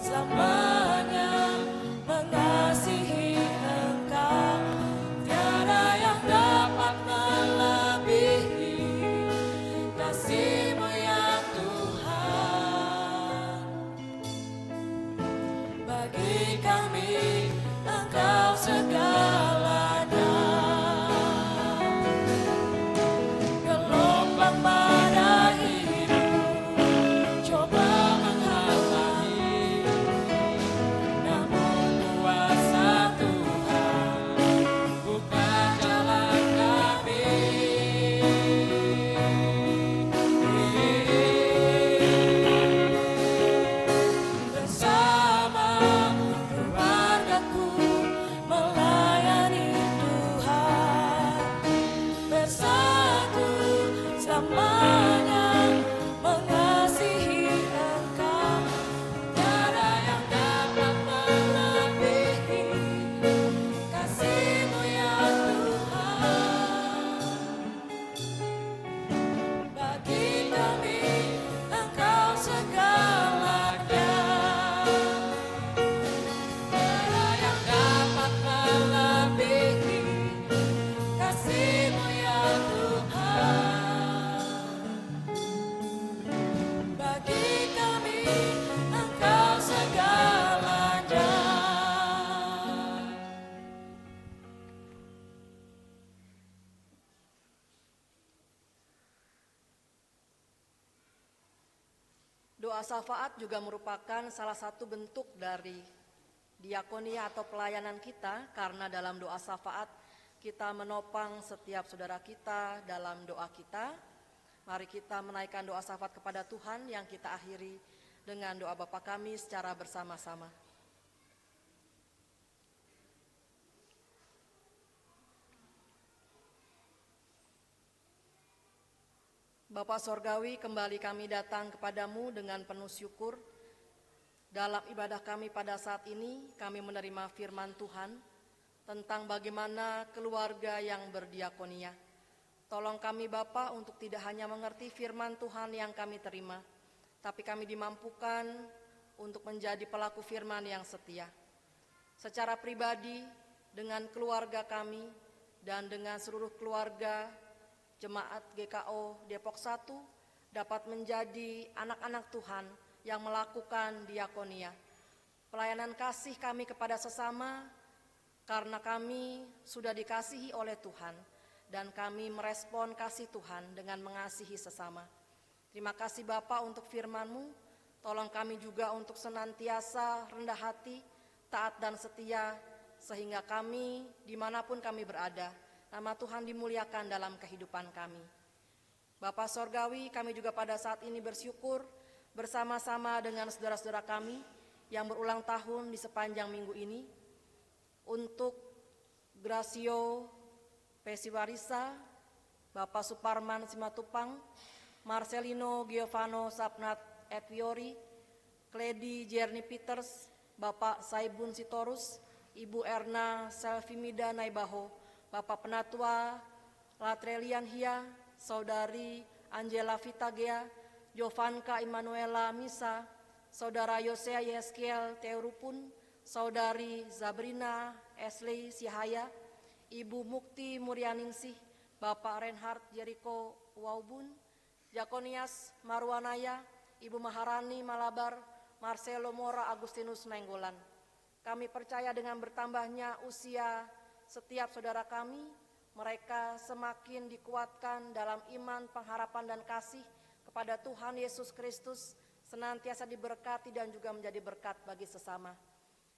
selamanya mengasihi Engkau. Tiada yang dapat melebihi kasih-Mu ya Tuhan. Bagi kami Engkau segalanya. Gelombang badai hidup coba menghalangi, namun kuasa Tuhan buka jalan kami. Bersama keluargaku melayani Tuhan, bersatu selamanya mengasihi Engkau. Tiada yang dapat melebihi kasih-Mu ya Tuhan. Bagi kami Engkau segalanya. Tiada yang dapat melebihi kasih-Mu ya Tuhan. Bagi kami Engkau segalanya. Doa syafaat juga merupakan salah satu bentuk dari diakonia atau pelayanan kita, karena dalam doa syafaat kita menopang setiap saudara kita dalam doa kita. Mari kita menaikkan doa syafaat kepada Tuhan yang kita akhiri dengan doa Bapa kami secara bersama-sama. Bapa Sorgawi, kembali kami datang kepadamu dengan penuh syukur. Dalam ibadah kami pada saat ini, kami menerima firman Tuhan tentang bagaimana keluarga yang berdiakonia. Tolong kami Bapa untuk tidak hanya mengerti firman Tuhan yang kami terima, tapi kami dimampukan untuk menjadi pelaku firman yang setia. Secara pribadi, dengan keluarga kami, dan dengan seluruh keluarga Jemaat GKO Depok 1 dapat menjadi anak-anak Tuhan yang melakukan diakonia. Pelayanan kasih kami kepada sesama karena kami sudah dikasihi oleh Tuhan dan kami merespon kasih Tuhan dengan mengasihi sesama. Terima kasih Bapa untuk firman-Mu. Tolong kami juga untuk senantiasa rendah hati, taat dan setia, sehingga kami dimanapun kami berada, nama Tuhan dimuliakan dalam kehidupan kami. Bapa Sorgawi, kami juga pada saat ini bersyukur bersama-sama dengan saudara-saudara kami yang berulang tahun di sepanjang minggu ini. Untuk Gracio Pesiwarisa, Bapak Suparman Simatupang, Marcelino Giovanno Sapnat Edwiori, Kledi Jerni Peters, Bapak Saibun Sitorus, Ibu Erna Selvimida Naibaho, Bapak Penatua Latrelian Hia, Saudari Angela Vitagea, Jovanka Immanuela Misa, Saudara Yosea Yeskiel Teurupun, Saudari Zabrina Esley Sihaya, Ibu Mukti Muryaningsih, Bapak Reinhard Jericho Waubun, Diakonias Marwanaya, Ibu Maharani Malabar, Marcelo Mora Agustinus Nainggolan. Kami percaya dengan bertambahnya usia setiap saudara kami, mereka semakin dikuatkan dalam iman, pengharapan, dan kasih kepada Tuhan Yesus Kristus, senantiasa diberkati dan juga menjadi berkat bagi sesama.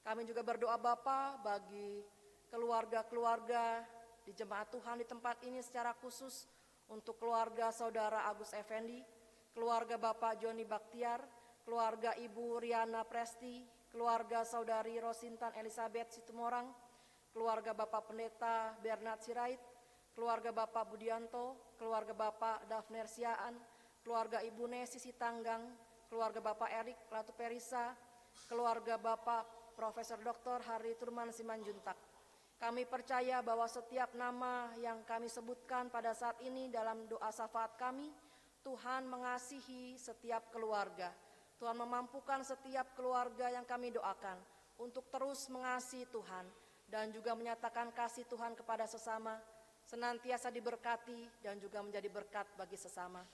Kami juga berdoa Bapa bagi keluarga-keluarga di jemaat Tuhan di tempat ini secara khusus untuk keluarga Saudara Agus Effendi, keluarga Bapak Joni Baktiar, keluarga Ibu Riana Presti, keluarga Saudari Rosintan Elizabeth Situmorang, keluarga Bapak Pendeta Bernard Sirait, keluarga Bapak Budianto, keluarga Bapak Dafner Siaan, keluarga Ibu Nesi Sitanggang, keluarga Bapak Erik Ratu Perisa, keluarga Bapak Profesor Dr. Hari Turman Simanjuntak. Kami percaya bahwa setiap nama yang kami sebutkan pada saat ini dalam doa syafaat kami, Tuhan mengasihi setiap keluarga. Tuhan memampukan setiap keluarga yang kami doakan untuk terus mengasihi Tuhan dan juga menyatakan kasih Tuhan kepada sesama, senantiasa diberkati dan juga menjadi berkat bagi sesama.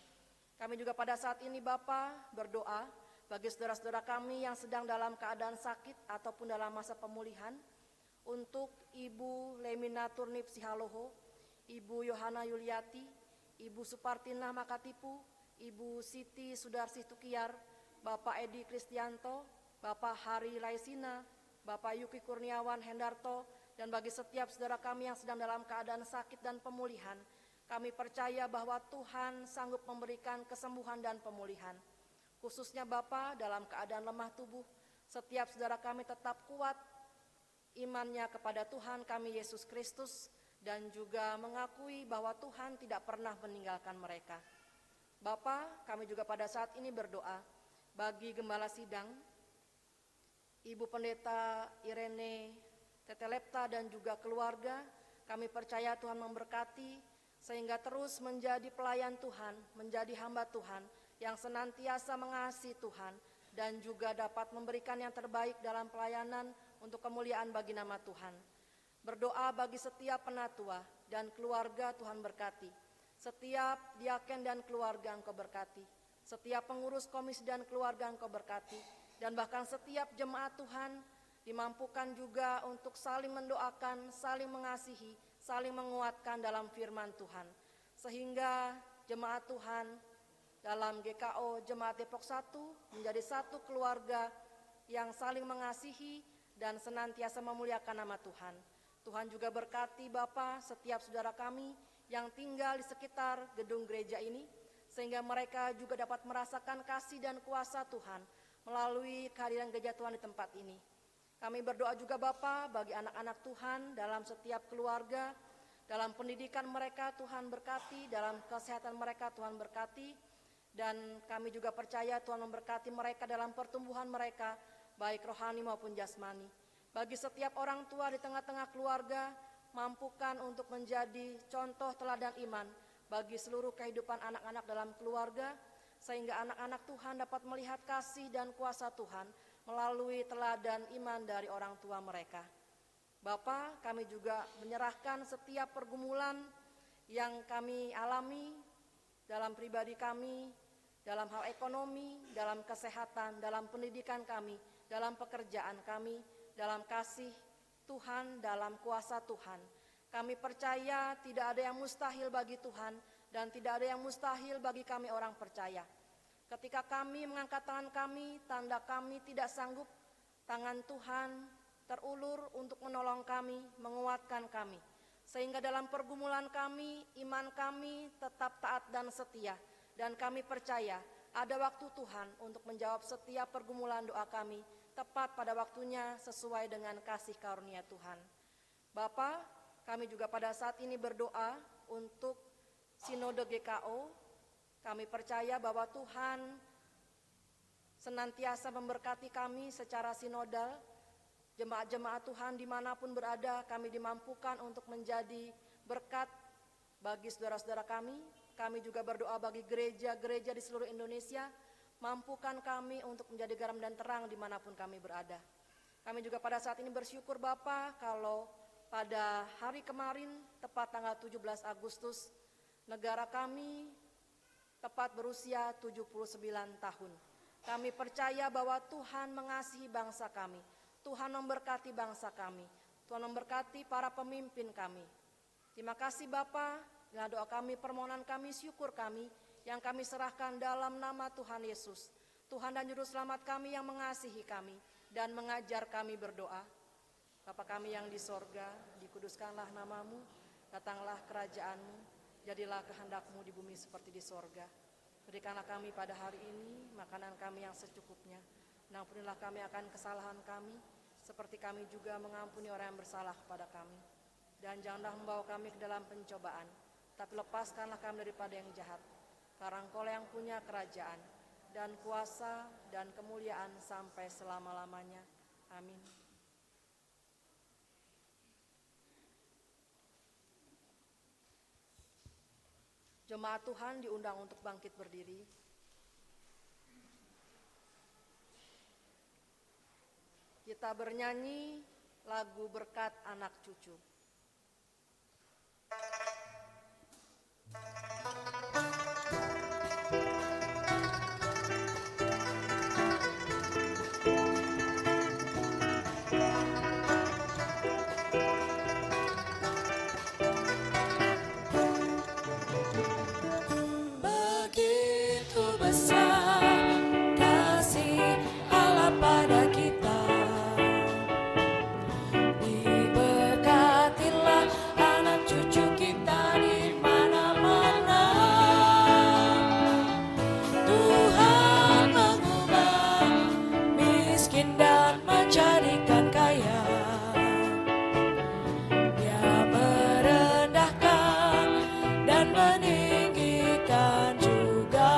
Kami juga pada saat ini Bapa berdoa bagi saudara-saudara kami yang sedang dalam keadaan sakit ataupun dalam masa pemulihan, untuk Ibu Lemina Turnip Sihaloho, Ibu Yohana Yuliati, Ibu Supartina Makatipu, Ibu Siti Sudarsi Tukiar, Bapak Edi Kristianto, Bapak Hari Laisina, Bapak Yuki Kurniawan Hendarto, dan bagi setiap saudara kami yang sedang dalam keadaan sakit dan pemulihan, kami percaya bahwa Tuhan sanggup memberikan kesembuhan dan pemulihan. Khususnya Bapa dalam keadaan lemah tubuh, setiap saudara kami tetap kuat imannya kepada Tuhan kami Yesus Kristus dan juga mengakui bahwa Tuhan tidak pernah meninggalkan mereka. Bapa, kami juga pada saat ini berdoa bagi Gembala Sidang, Ibu Pendeta Irene Tetelepta dan juga keluarga. Kami percaya Tuhan memberkati sehingga terus menjadi pelayan Tuhan, menjadi hamba Tuhan yang senantiasa mengasihi Tuhan dan juga dapat memberikan yang terbaik dalam pelayanan untuk kemuliaan bagi nama Tuhan. Berdoa bagi setiap penatua dan keluarga Tuhan berkati. Setiap diaken dan keluarga Engkau berkati. Setiap pengurus komisi dan keluarga Engkau berkati. Dan bahkan setiap jemaat Tuhan dimampukan juga untuk saling mendoakan, saling mengasihi, saling menguatkan dalam firman Tuhan. Sehingga jemaat Tuhan dalam GKO Jemaat Depok 1 menjadi satu keluarga yang saling mengasihi dan senantiasa memuliakan nama Tuhan. Tuhan juga berkati Bapa setiap saudara kami yang tinggal di sekitar gedung gereja ini, sehingga mereka juga dapat merasakan kasih dan kuasa Tuhan melalui kehadiran gereja Tuhan di tempat ini. Kami berdoa juga Bapa bagi anak-anak Tuhan dalam setiap keluarga, dalam pendidikan mereka Tuhan berkati, dalam kesehatan mereka Tuhan berkati, dan kami juga percaya Tuhan memberkati mereka dalam pertumbuhan mereka, baik rohani maupun jasmani. Bagi setiap orang tua di tengah-tengah keluarga, mampukan untuk menjadi contoh teladan iman bagi seluruh kehidupan anak-anak dalam keluarga, sehingga anak-anak Tuhan dapat melihat kasih dan kuasa Tuhan melalui teladan iman dari orang tua mereka. Bapa, kami juga menyerahkan setiap pergumulan yang kami alami dalam pribadi kami, dalam hal ekonomi, dalam kesehatan, dalam pendidikan kami, dalam pekerjaan kami, dalam kasih Tuhan, dalam kuasa Tuhan. Kami percaya tidak ada yang mustahil bagi Tuhan dan tidak ada yang mustahil bagi kami orang percaya. Ketika kami mengangkat tangan kami, tanda kami tidak sanggup, tangan Tuhan terulur untuk menolong kami, menguatkan kami. Sehingga dalam pergumulan kami, iman kami tetap taat dan setia. Dan kami percaya ada waktu Tuhan untuk menjawab setiap pergumulan doa kami tepat pada waktunya sesuai dengan kasih karunia Tuhan. Bapa, kami juga pada saat ini berdoa untuk Sinode GKO. Kami percaya bahwa Tuhan senantiasa memberkati kami secara sinodal. Jemaat-jemaat Tuhan dimanapun berada, kami dimampukan untuk menjadi berkat bagi saudara-saudara kami. Kami juga berdoa bagi gereja-gereja di seluruh Indonesia, mampukan kami untuk menjadi garam dan terang dimanapun kami berada. Kami juga pada saat ini bersyukur Bapa kalau pada hari kemarin, tepat tanggal 17 Agustus, negara kami tepat berusia 79 tahun. Kami percaya bahwa Tuhan mengasihi bangsa kami, Tuhan memberkati bangsa kami, Tuhan memberkati para pemimpin kami. Terima kasih Bapa, dengan doa kami, permohonan kami, syukur kami, yang kami serahkan dalam nama Tuhan Yesus, Tuhan dan Juru Selamat kami yang mengasihi kami dan mengajar kami berdoa. Bapa kami yang di sorga, dikuduskanlah namamu, datanglah kerajaanmu, jadilah kehendak-Mu di bumi seperti di sorga. Berikanlah kami pada hari ini makanan kami yang secukupnya. Dan ampunilah kami akan kesalahan kami, seperti kami juga mengampuni orang yang bersalah kepada kami. Dan janganlah membawa kami ke dalam pencobaan, tapi lepaskanlah kami daripada yang jahat. Karena Engkau yang punya kerajaan, dan kuasa, dan kemuliaan sampai selama-lamanya. Amin. Jemaat Tuhan diundang untuk bangkit berdiri. Kita bernyanyi lagu Berkat Anak Cucu. Begitu besar kasih Allah pada kita, diberkatilah anak cucu kita di mana-mana. Tuhan mengubah miskin dan menjadikan kaya. Dia merendahkan dan meninggikan juga.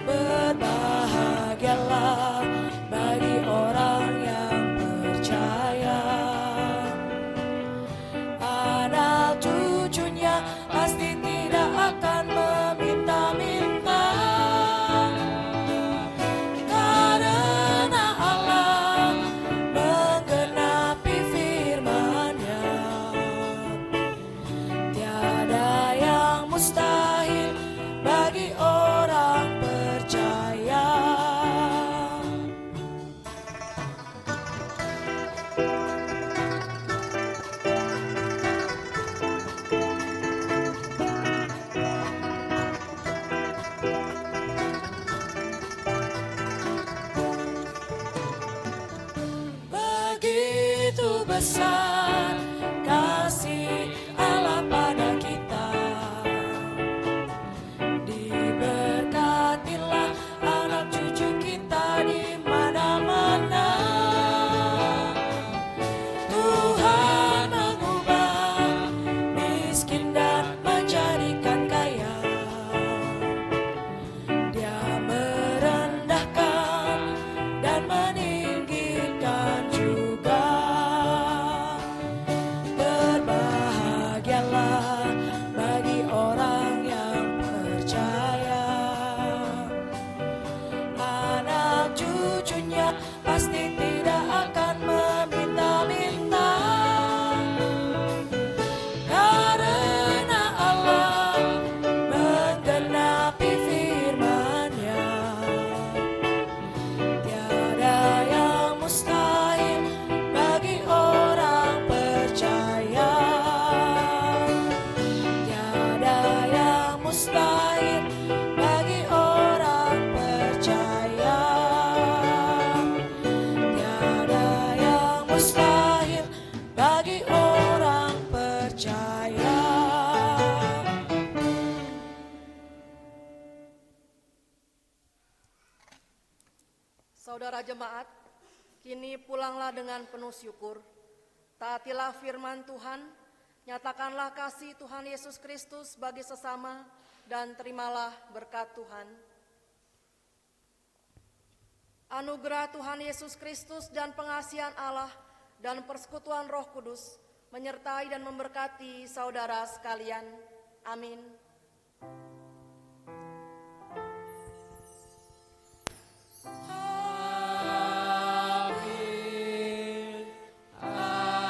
Berbahagialah bagi orang yang percaya. Anak cucunya pasti tidak akan meminta-minta, karena Allah menggenapi firman-Nya. Tiada yang mustahil bagi orang percaya. Begitu besar kasih Allah pada kita, diberkatilah anak cucu kita di mana-mana. Tuhan mengubah miskin dan menjadikan kaya. Dia merendahkan dan meninggikan juga. Berbahagialah bagi orang yang percaya. Anak cucunya pasti tidak akan meminta-minta, karena Allah menggenapi firman-Nya. Tiada yang mustahil bagi orang percaya. Tiada yang mustahil bagi orang percaya. Tiada yang mustahil bagi orang percaya. Saudara jemaat, kini pulanglah dengan penuh syukur. Taatilah firman Tuhan, nyatakanlah kasih Tuhan Yesus Kristus bagi sesama, dan terimalah berkat Tuhan. Anugerah Tuhan Yesus Kristus dan pengasihan Allah dan persekutuan Roh Kudus menyertai dan memberkati saudara sekalian. Amin. Amin. Amin.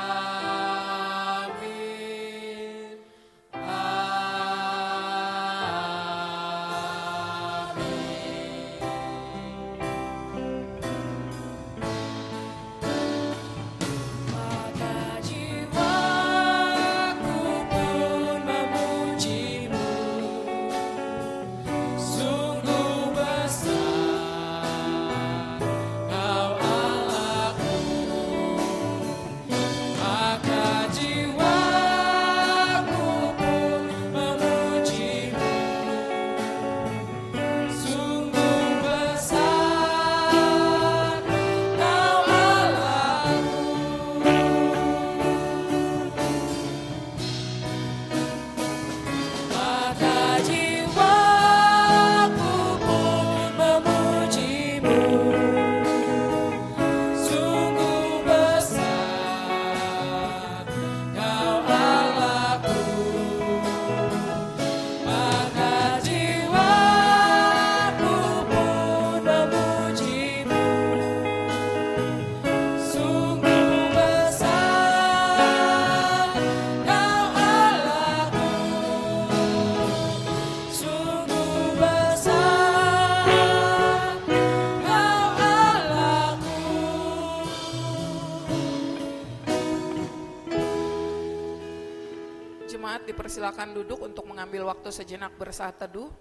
Jemaat dipersilakan duduk untuk mengambil waktu sejenak bersaat teduh.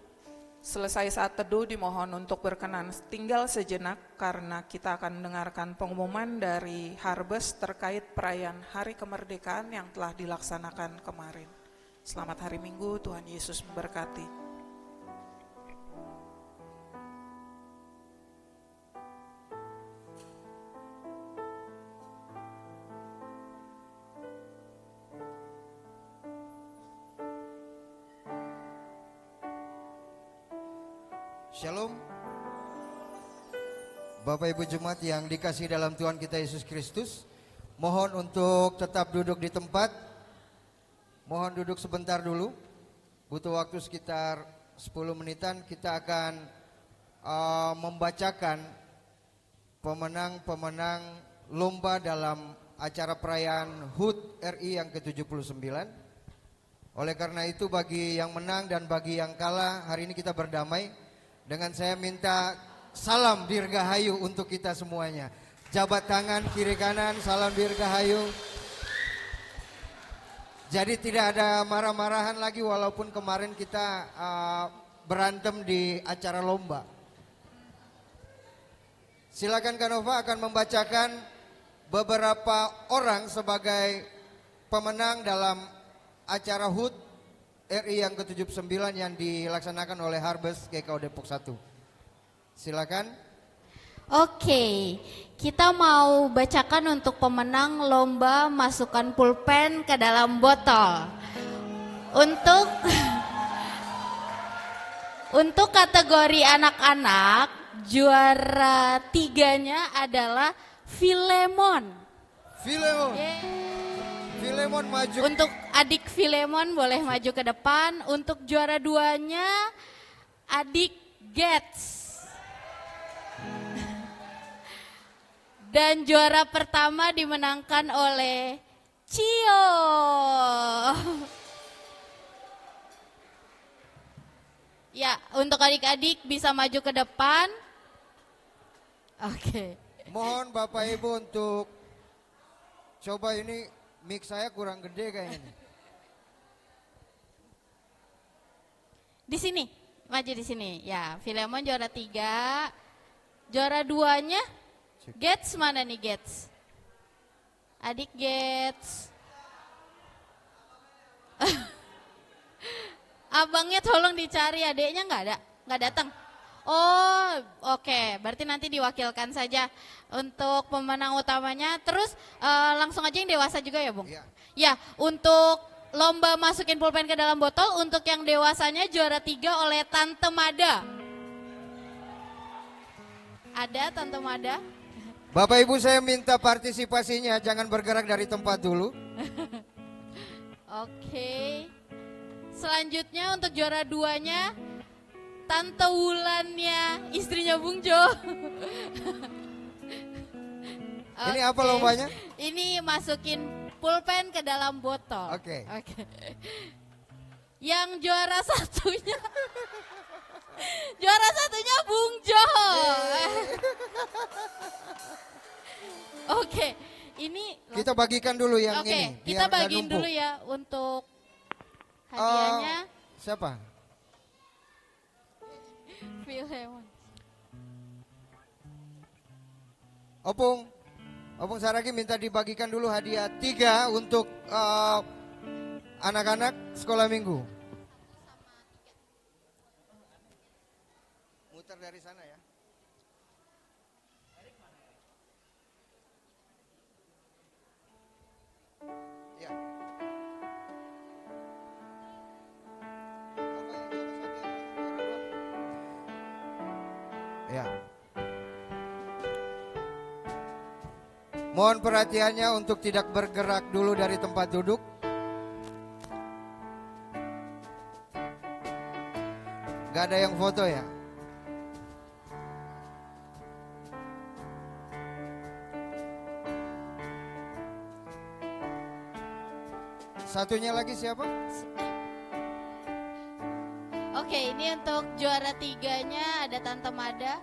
Selesai saat teduh dimohon untuk berkenan tinggal sejenak karena kita akan mendengarkan pengumuman dari Harvest terkait perayaan Hari Kemerdekaan yang telah dilaksanakan kemarin. Selamat hari Minggu, Tuhan Yesus memberkati. Shalom. Bapak Ibu Jemaat yang dikasihi dalam Tuhan kita Yesus Kristus, mohon untuk tetap duduk di tempat. Mohon duduk sebentar dulu. Butuh waktu sekitar 10 menitan. Kita akan membacakan pemenang-pemenang lomba dalam acara perayaan HUT RI yang ke-79. Oleh karena itu bagi yang menang dan bagi yang kalah, hari ini kita berdamai. Dengan saya minta salam dirgahayu untuk kita semuanya. Jabat tangan kiri kanan, salam dirgahayu. Jadi tidak ada marah-marahan lagi walaupun kemarin kita berantem di acara lomba. Silakan Kanova akan membacakan beberapa orang sebagai pemenang dalam acara HUT RI yang ke-79 yang dilaksanakan oleh Harvest GKO Depok 1. Silakan. Oke, kita mau bacakan untuk pemenang lomba masukkan pulpen ke dalam botol. Untuk kategori anak-anak, juara 3-nya adalah Filemon. Filemon maju. Untuk adik Filemon boleh maju ke depan. Untuk juara 2-nya adik Gets. Dan juara pertama dimenangkan oleh Cio. Ya, untuk adik-adik bisa maju ke depan. Oke. Mohon Bapak Ibu untuk coba ini. Mic saya kurang gede kayaknya. Di sini, maju di sini. Ya, Filemon juara 3. Juara 2-nya Gets mana nih Gets? Adik Gets. Abangnya tolong dicari, adiknya nggak datang. Oh, oke. Berarti nanti diwakilkan saja untuk pemenang utamanya. Terus langsung aja yang dewasa juga ya, Bung? Ya. Ya, untuk lomba masukin pulpen ke dalam botol, untuk yang dewasanya juara 3 oleh Tante Mada. Ada Tante Mada? Bapak Ibu saya minta partisipasinya, jangan bergerak dari tempat dulu. Oke. Selanjutnya untuk juara 2-nya Tante Wulannya, istrinya Bung Jo. Ini apa lombanya? Ini masukin pulpen ke dalam botol. Oke. Yang juara satunya, juara satunya Bung Jo. Oke, ini kita bagikan dulu yang ini. Oke, kita bagiin dulu ya untuk hadiahnya. Siapa? Filemon. Opung Saragi minta dibagikan dulu hadiah 3 untuk anak-anak sekolah minggu. Muter dari sana ya. Ya. Ya. Mohon perhatiannya untuk tidak bergerak dulu dari tempat duduk. Gak ada yang foto ya? Satunya lagi siapa? Oke, ini untuk juara 3-nya ada Tante Mada.